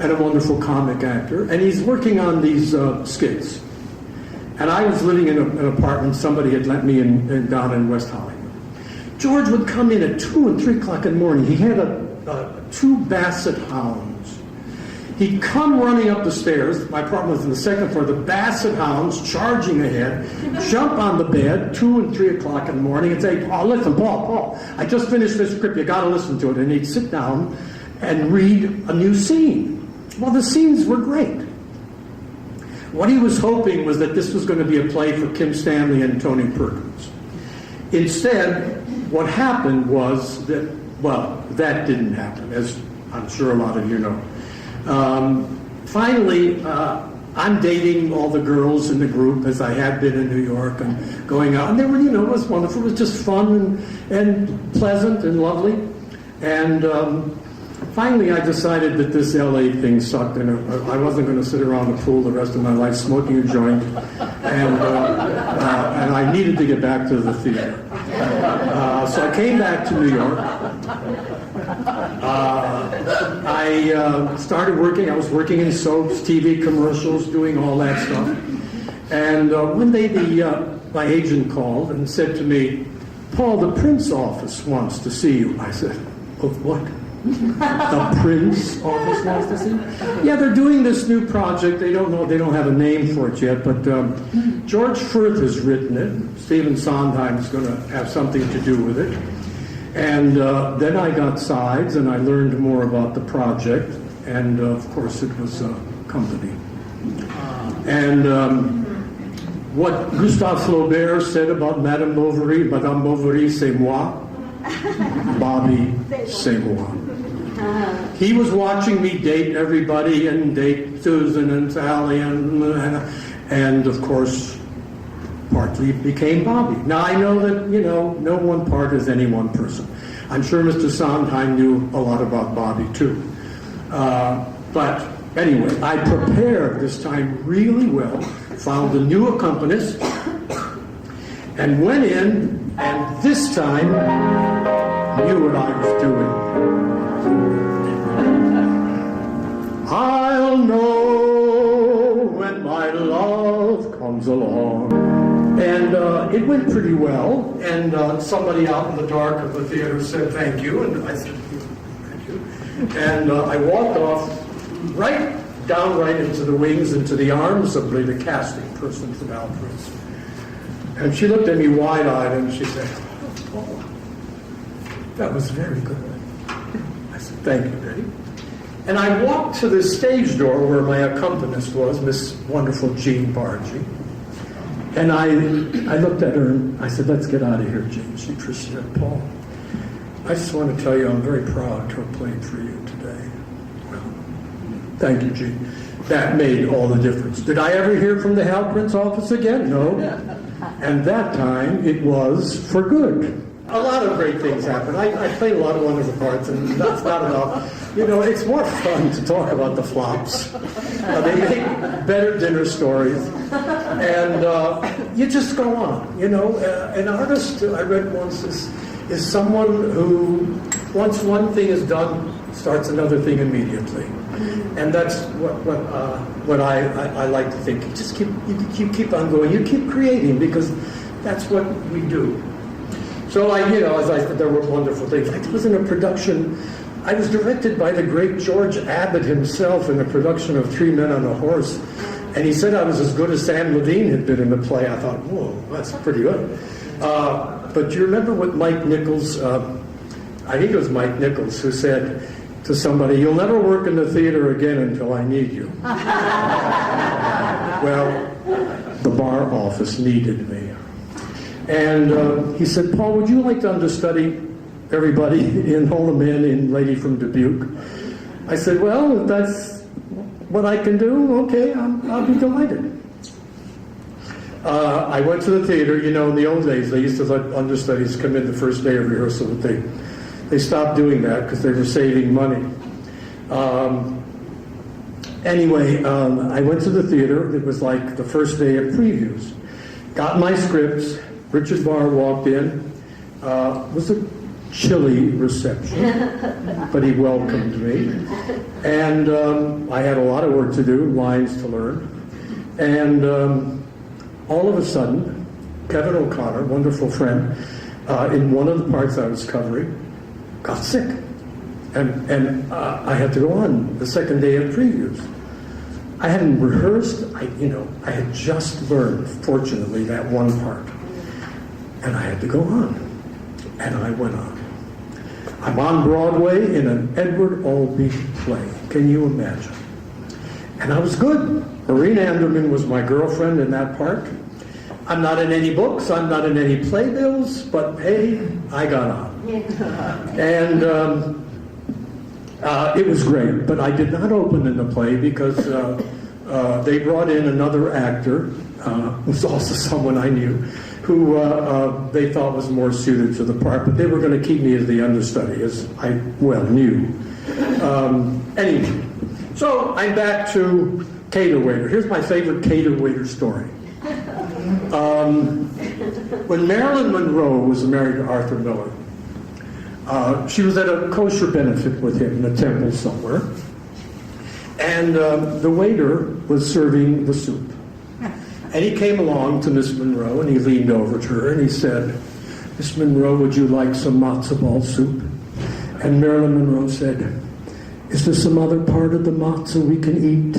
and a wonderful comic actor. And he's working on these skits. And I was living in an apartment somebody had lent me down in West Hollywood. George would come in at 2 and 3 o'clock in the morning. He had 2 basset hounds. He'd come running up the stairs. My apartment was in the second floor. The basset hounds charging ahead, jump on the bed, 2 and 3 o'clock in the morning, and say, "Oh, listen, Paul, I just finished this script. You got to listen to it." And he'd sit down and read a new scene. Well, the scenes were great. What he was hoping was that this was going to be a play for Kim Stanley and Tony Perkins. Instead, what happened was that, that didn't happen, as I'm sure a lot of you know. Finally, I'm dating all the girls in the group, as I had been in New York, and going out. And they were, it was wonderful. It was just fun and pleasant and lovely. And finally, I decided that this LA thing sucked, and I wasn't going to sit around the pool the rest of my life smoking a joint. And I needed to get back to the theater. So I came back to New York. I started working. I was working in soaps, TV commercials, doing all that stuff. And one day my agent called and said to me, "Paul, the Prince office wants to see you." I said, "Of what?" "The Prince office wants to see you?" "Yeah, they're doing this new project. They don't know. They don't have a name for it yet, but George Firth has written it. Stephen Sondheim is going to have something to do with it." And then I got sides and I learned more about the project. And of course it was a company. And what Gustave Flaubert said about Madame Bovary, "Madame Bovary, c'est moi. Bobby, c'est moi." He was watching me date everybody and date Susan and Sally and of course partly became Bobby. Now I know that, no one part is any one person. I'm sure Mr. Sondheim knew a lot about Bobby too. But anyway, I prepared this time really well, found a new accompanist, and went in, and this time knew what I was doing. I'll know when my love comes along. And it went pretty well, and somebody out in the dark of the theater said thank you, and I said thank you. And I walked off right into the wings, into the arms of the casting person from Alfred's. And she looked at me wide-eyed and she said, "Oh, that was very good." I said, "Thank you, Betty." And I walked to the stage door where my accompanist was, Miss wonderful Jean Bargy. And I looked at her and I said, "Let's get out of here, Jean." She said, "Paul, I just want to tell you I'm very proud to have played for you today." Well, thank you, Jean. That made all the difference. Did I ever hear from the Hal Prince office again? No. And that time it was for good. A lot of great things happened. I played a lot of wonderful parts, and that's not enough. It's more fun to talk about the flops They make better dinner stories. And you just go on, you know. An artist, I read once, is someone who, once one thing is done, starts another thing immediately. And that's what I like to think. You keep on going. You keep creating, because that's what we do. So as I said, there were wonderful things. I was in a production. I was directed by the great George Abbott himself in a production of Three Men on a Horse, and he said I was as good as Sam Levine had been in the play. I thought, whoa, that's pretty good. But do you remember what Mike Nichols? I think it was Mike Nichols who said to somebody, "You'll never work in the theater again until I need you." Well, the bar office needed me. And he said, "Paul, would you like to understudy everybody in All the Men in Lady from Dubuque?" I said, "Well, if that's what I can do, okay, I'll be delighted." I went to the theater. In the old days, they used to let understudies come in the first day of rehearsal, but they stopped doing that because they were saving money. Anyway, I went to the theater. It was like the first day of previews. Got my scripts. Richard Barr walked in. It was a chilly reception, but he welcomed me. And I had a lot of work to do, lines to learn. And all of a sudden, Kevin O'Connor, wonderful friend, in one of the parts I was covering, got sick. And I had to go on the second day of previews. I hadn't rehearsed. I had just learned, fortunately, that one part. And I had to go on. And I went on. I'm on Broadway in an Edward Albee play. Can you imagine? And I was good. Maureen Anderman was my girlfriend in that part. I'm not in any books. I'm not in any playbills. But hey, I got on. And it was great. But I did not open in the play because they brought in another actor, who was also someone I knew, who they thought was more suited to the part, but they were going to keep me as the understudy, as I knew. Anyway, so I'm back to Cater Waiter. Here's my favorite Cater Waiter story. When Marilyn Monroe was married to Arthur Miller, she was at a kosher benefit with him in a temple somewhere, and the waiter was serving the soup. And he came along to Miss Monroe, and he leaned over to her, and he said, "Miss Monroe, would you like some matzo ball soup?" And Marilyn Monroe said, "Is there some other part of the matzo we can eat?"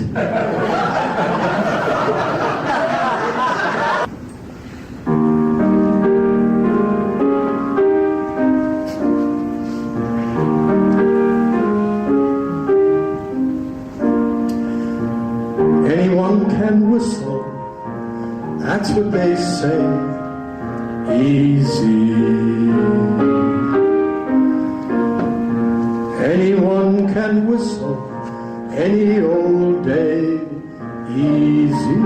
Anyone can whistle. That's what they say, easy. Anyone can whistle any old day, easy.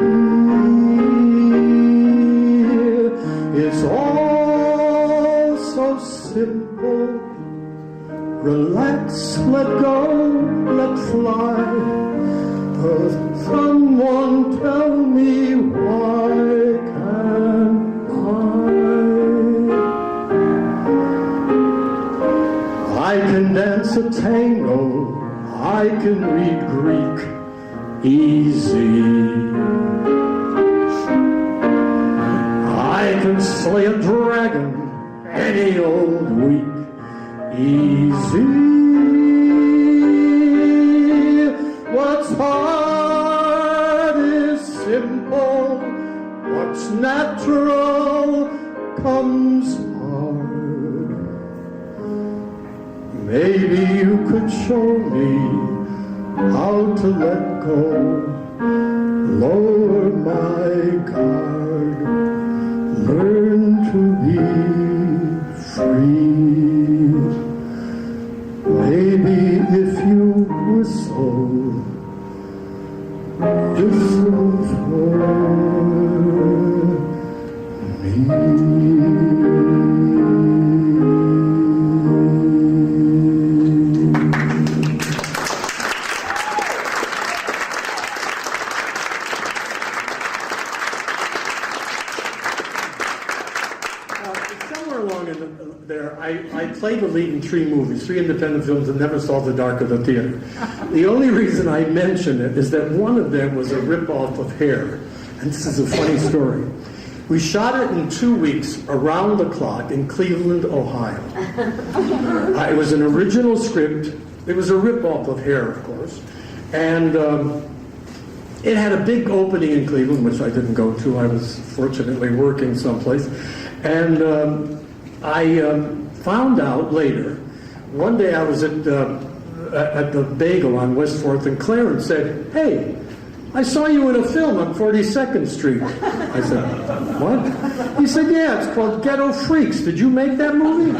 It's all so simple. Relax, let go, let fly. Someone tell me why can't I can dance a tango, I can read Greek, easy. I can slay a dragon any old week, easy. What's hard is simple. What's natural comes hard. Maybe you could show me how to let go, lower my guard, learn to be free. Maybe if you whistle for me. played the lead in 3 movies, 3 independent films, and never saw the dark of the theater. The only reason I mention it is that one of them was a rip-off of Hair. And this is a funny story. We shot it in 2 weeks, around the clock, in Cleveland, Ohio. It was an original script. It was a rip-off of Hair, of course. And it had a big opening in Cleveland, which I didn't go to. I was fortunately working someplace. And I found out later, one day I was at the Bagel on West 4th, and Clarence said, "Hey, I saw you in a film on 42nd Street." I said, "What?" He said, "Yeah, it's called Ghetto Freaks. Did you make that movie?"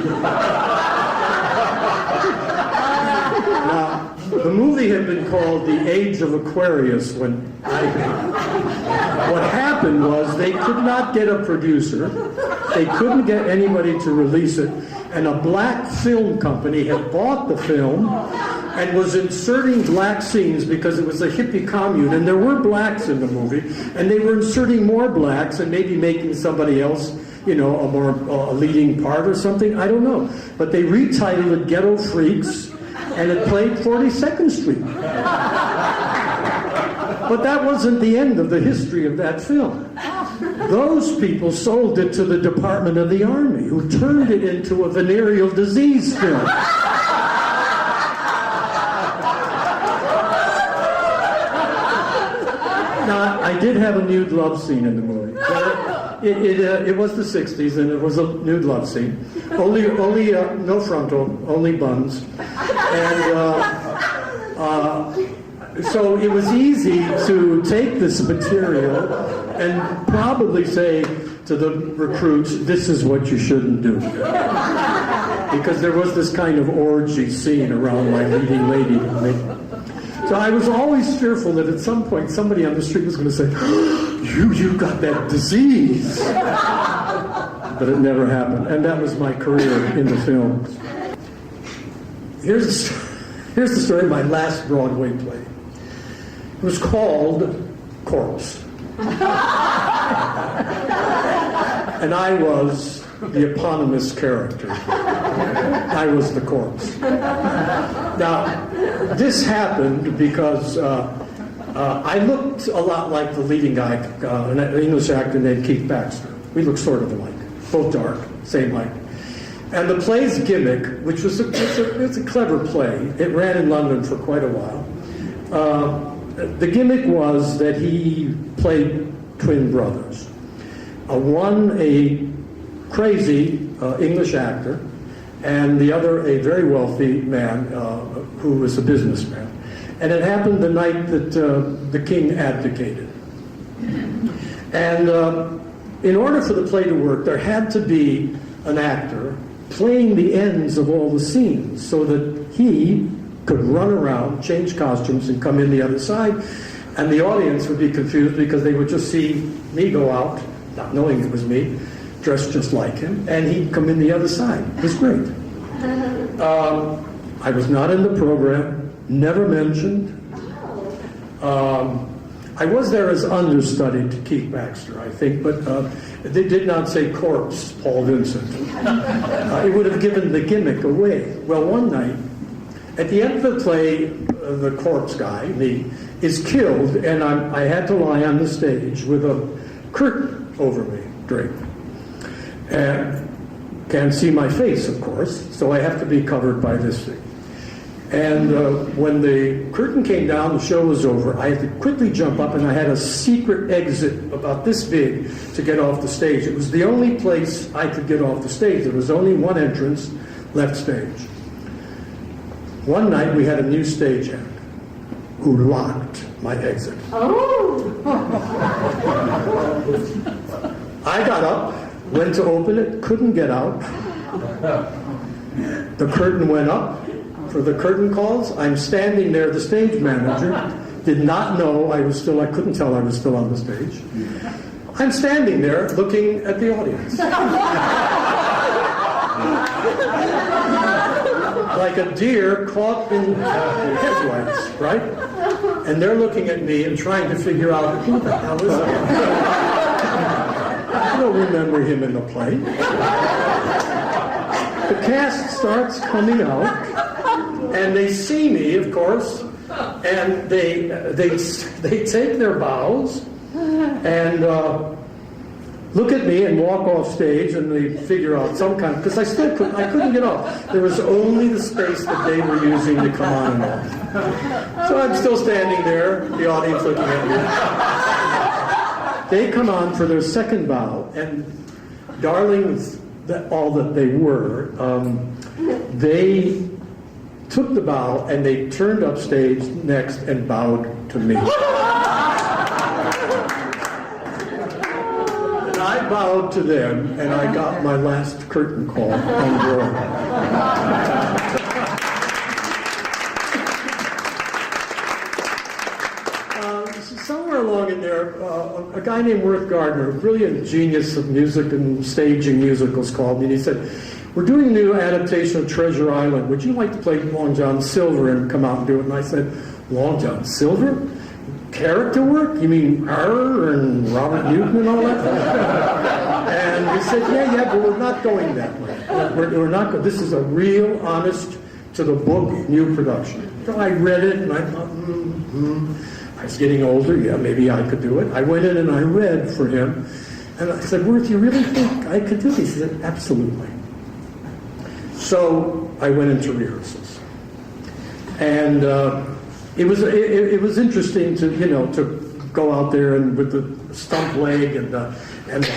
Now, the movie had been called The Age of Aquarius when what happened was they could not get a producer, they couldn't get anybody to release it, and a black film company had bought the film and was inserting black scenes because it was a hippie commune, and there were blacks in the movie, and they were inserting more blacks and maybe making somebody else, a leading part or something, I don't know. But they retitled it Ghetto Freaks, and it played 42nd Street. But that wasn't the end of the history of that film. Those people sold it to the Department of the Army, who turned it into a venereal disease film. Now, I did have a nude love scene in the movie. It was the 60s, and it was a nude love scene. Only no frontal, only buns. And so it was easy to take this material and probably say to the recruits, "This is what you shouldn't do." Because there was this kind of orgy scene around my leading lady. So I was always fearful that at some point somebody on the street was going to say, you got that disease. But it never happened. And that was my career in the films. Here's the story of my last Broadway play. It was called Corpse. And I was the eponymous character. I was the corpse. Now, this happened because I looked a lot like the leading guy, an English actor named Keith Baxter. We looked sort of alike, both dark, same height. And the play's gimmick, which was it's a clever play, it ran in London for quite a while. The gimmick was that he played twin brothers. One, a crazy English actor, and the other, a very wealthy man who was a businessman. And it happened the night that the king abdicated. And in order for the play to work, there had to be an actor playing the ends of all the scenes so that he could run around, change costumes, and come in the other side. And the audience would be confused because they would just see me go out, not knowing it was me, dressed just like him, and he'd come in the other side. It was great. I was not in the program, never mentioned. I was there as understudy to Keith Baxter, I think, but they did not say corpse, Paul Vincent. It would have given the gimmick away. Well, one night, at the end of the play, the corpse guy, me, is killed, and I had to lie on the stage with a curtain over me, draped. And can't see my face, of course, so I have to be covered by this thing. And when the curtain came down, the show was over, I had to quickly jump up, and I had a secret exit about this big to get off the stage. It was the only place I could get off the stage. There was only one entrance, left stage. One night we had a new stagehand who locked my exit.
Oh!
I got up, went to open it, couldn't get out. The curtain went up for the curtain calls. I'm standing there, the stage manager did not know I couldn't tell I was still on the stage. I'm standing there looking at the audience. Like a deer caught in headlights, right? And they're looking at me and trying to figure out, who the hell is that? I don't remember him in the play. the cast starts coming out, and they see me, of course, and they take their bows and look at me and walk off stage, and they figure out some kind, because I couldn't get off. There was only the space that they were using to come on and off. So I'm still standing there, the audience looking at me. They come on for their second bow, and darlings, all that they were, they took the bow and they turned up stage next and bowed to me. And I bowed to them, and I got my last curtain call on Broadway. Somewhere along in there, a guy named Worth Gardner, a brilliant genius of music and staging musicals, called me, and he said, "We're doing a new adaptation of Treasure Island. Would you like to play Long John Silver and come out and do it?" And I said, "Long John Silver? Character work? You mean Arr and Robert Newton and all that?" And he said, yeah, but we're not going that way. We're not going. This is a real, honest, to the book, new production. So I read it, and I thought, I was getting older, yeah, maybe I could do it. I went in and I read for him, and I said, "Worth, you really think I could do this?" He said, "Absolutely." So I went into rehearsals, and it was interesting to go out there and with the stump leg and the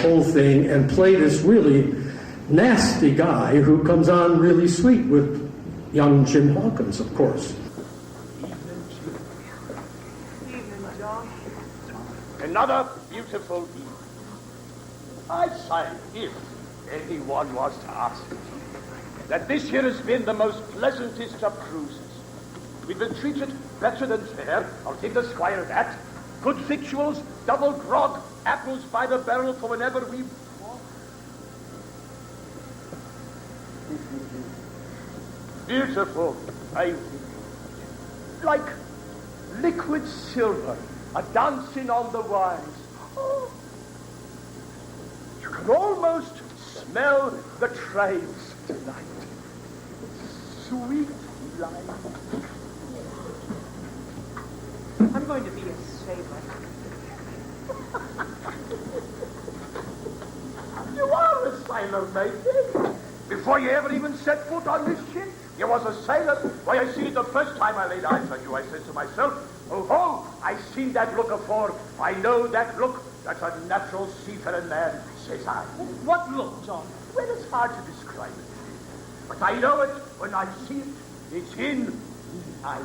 whole thing and play this really nasty guy who comes on really sweet with young Jim Hawkins, of course.
Another beautiful evening. I say, if anyone was to ask me, that this year has been the most pleasantest of cruises. We've been treated better than fair. I'll give the squire that. Good victuals, double grog, apples by the barrel for whenever we want. Beautiful, like liquid silver, a dancing on the wines. Oh. You can almost smell the trains tonight. Sweet life.
I'm going to be a sailor.
You are a sailor, matey. Before you ever even set foot on this ship, you was a sailor. Why, I seen it the first time I laid eyes on you. I said to myself, oh, I seen that look afore. I know that look. That's a natural seafaring man, says I.
What look, John?
Well, it's hard to describe it. But I know it when I see it. It's in the eyes.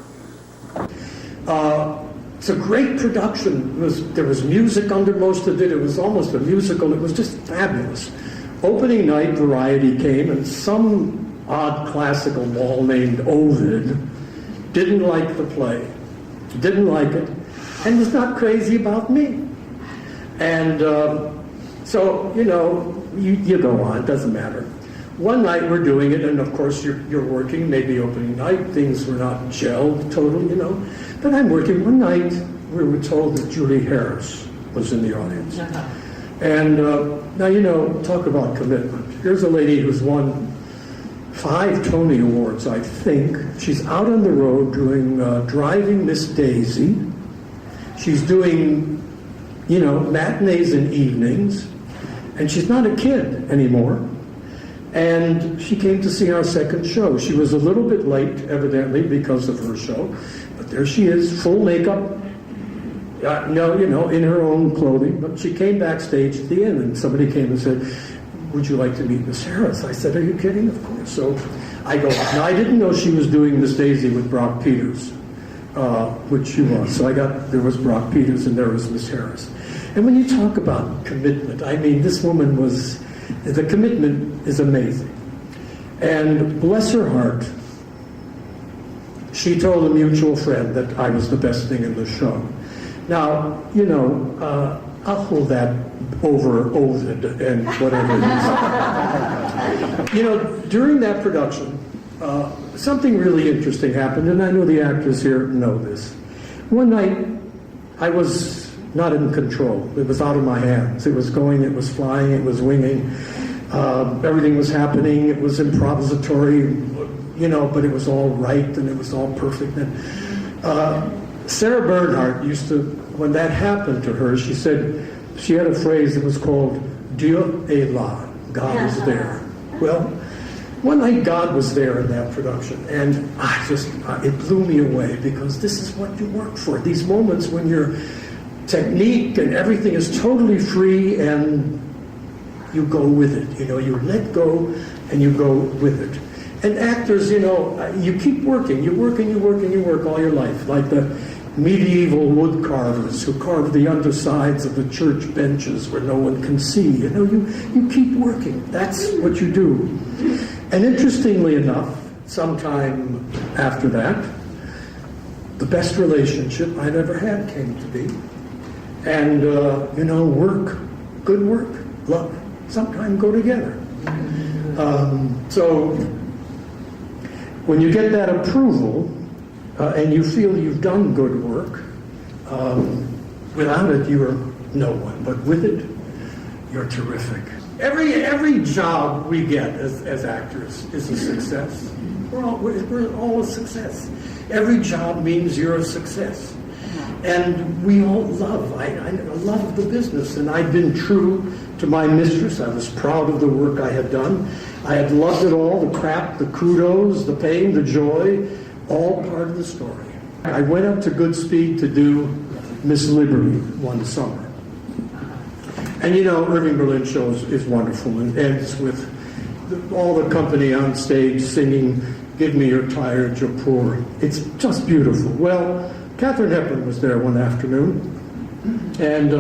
It's a great production. There was music under most of it. It was almost a musical. It was just fabulous. Opening night, Variety came, and some odd classical mall named Ovid didn't like the play, didn't like it, and was not crazy about me. And so, you go on. It doesn't matter. One night we're doing it, and of course you're working, maybe opening night, things were not gelled totally, But I'm working. One night we were told that Julie Harris was in the audience. And now, talk about commitment. Here's a lady who's won 5 Tony Awards, I think. She's out on the road doing Driving Miss Daisy. She's doing, matinees and evenings. And she's not a kid anymore. And she came to see our second show. She was a little bit late, evidently, because of her show. But there she is, full makeup. In her own clothing. But she came backstage at the end, and somebody came and said, "Would you like to meet Miss Harris?" I said, "Are you kidding?" "Of course." So I go. Now, I didn't know she was doing Miss Daisy with Brock Peters, which she was. So there was Brock Peters, and there was Miss Harris. And when you talk about commitment, I mean, this woman the commitment is amazing. And bless her heart, she told a mutual friend that I was the best thing in the show. Now, I'll hold that over Ovid and whatever it is. During that production, something really interesting happened, and I know the actors here know this. One night, I was not in control. It was out of my hands. It was going, it was flying, it was winging. Everything was happening. It was improvisatory, but it was all right and it was all perfect. And Sarah Bernhardt used to, when that happened to her, she said, she had a phrase that was called Dieu est là, God is there. Well, one night God was there in that production, and it blew me away, because this is what you work for. These moments when your technique and everything is totally free and you go with it. You let go and you go with it. And actors, you keep working. You work and you work and you work all your life, like the medieval wood carvers who carved the undersides of the church benches where no one can see. You keep working. That's what you do. And interestingly enough, sometime after that, the best relationship I've ever had came to be. And, work, good work, love, sometimes go together. So when you get that approval, and you feel you've done good work, without it, you're no one. But with it, you're terrific. Every job we get as actors is a success. We're all a success. Every job means you're a success. And we all love. I love the business, and I'd been true to my mistress. I was proud of the work I had done. I had loved it all, the crap, the kudos, the pain, the joy, all part of the story. I went up to Goodspeed to do Miss Liberty one summer. And Irving Berlin show is wonderful, and ends with all the company on stage singing, "Give me your tired, your poor." It's just beautiful. Well, Katharine Hepburn was there one afternoon, and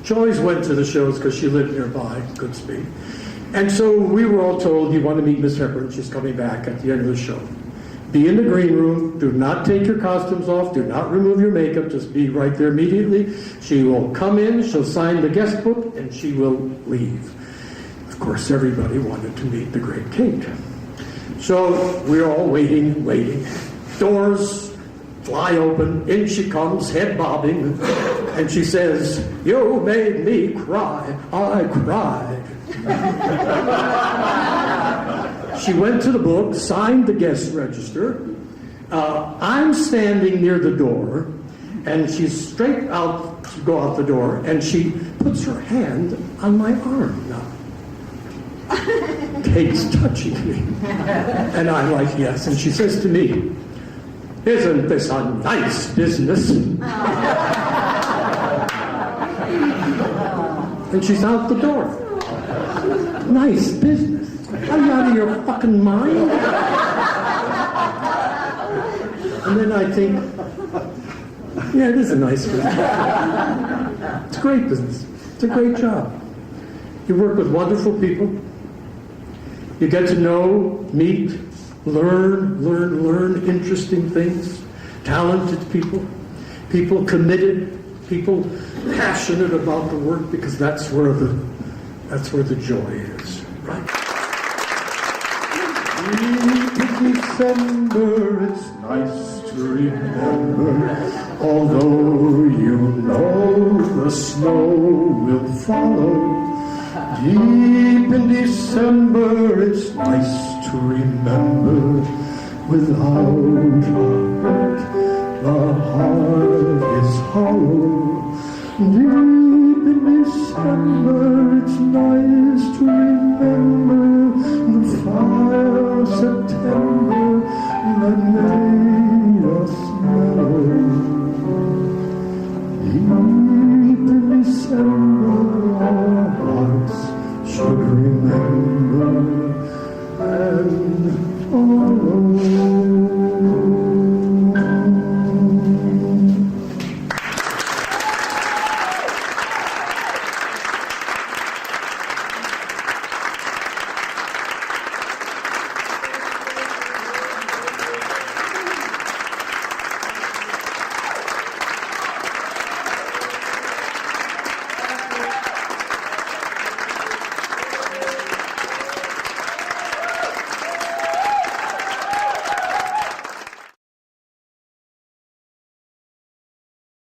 she always went to the shows because she lived nearby, Goodspeed. And so we were all told, you want to meet Miss Hepburn, she's coming back at the end of the show. Be in the green room, do not take your costumes off, do not remove your makeup, just be right there immediately. She will come in, she'll sign the guest book, and she will leave. Of course, everybody wanted to meet the great Kate. So we're all waiting. Doors fly open, in she comes, head bobbing, and she says, "You made me cry, I cried." She went to the book, signed the guest register. I'm standing near the door, and she's straight out to go out the door, and she puts her hand on my arm now. Kate's touching me. And I'm like, yes. And she says to me, "Isn't this a nice business?" And she's out the door. Nice business. Are you out of your fucking mind? And then I think, yeah, it is a nice business. It's a great business. It's a great job. You work with wonderful people. You get to know, meet, learn interesting things. Talented people. People committed. People passionate about the work, because that's where the joy is, right? December, it's nice to remember, although you know the snow will follow. Deep in December, it's nice to remember, without a heart, the heart is hollow. Deep in December, it's nice to remember the fire of September that made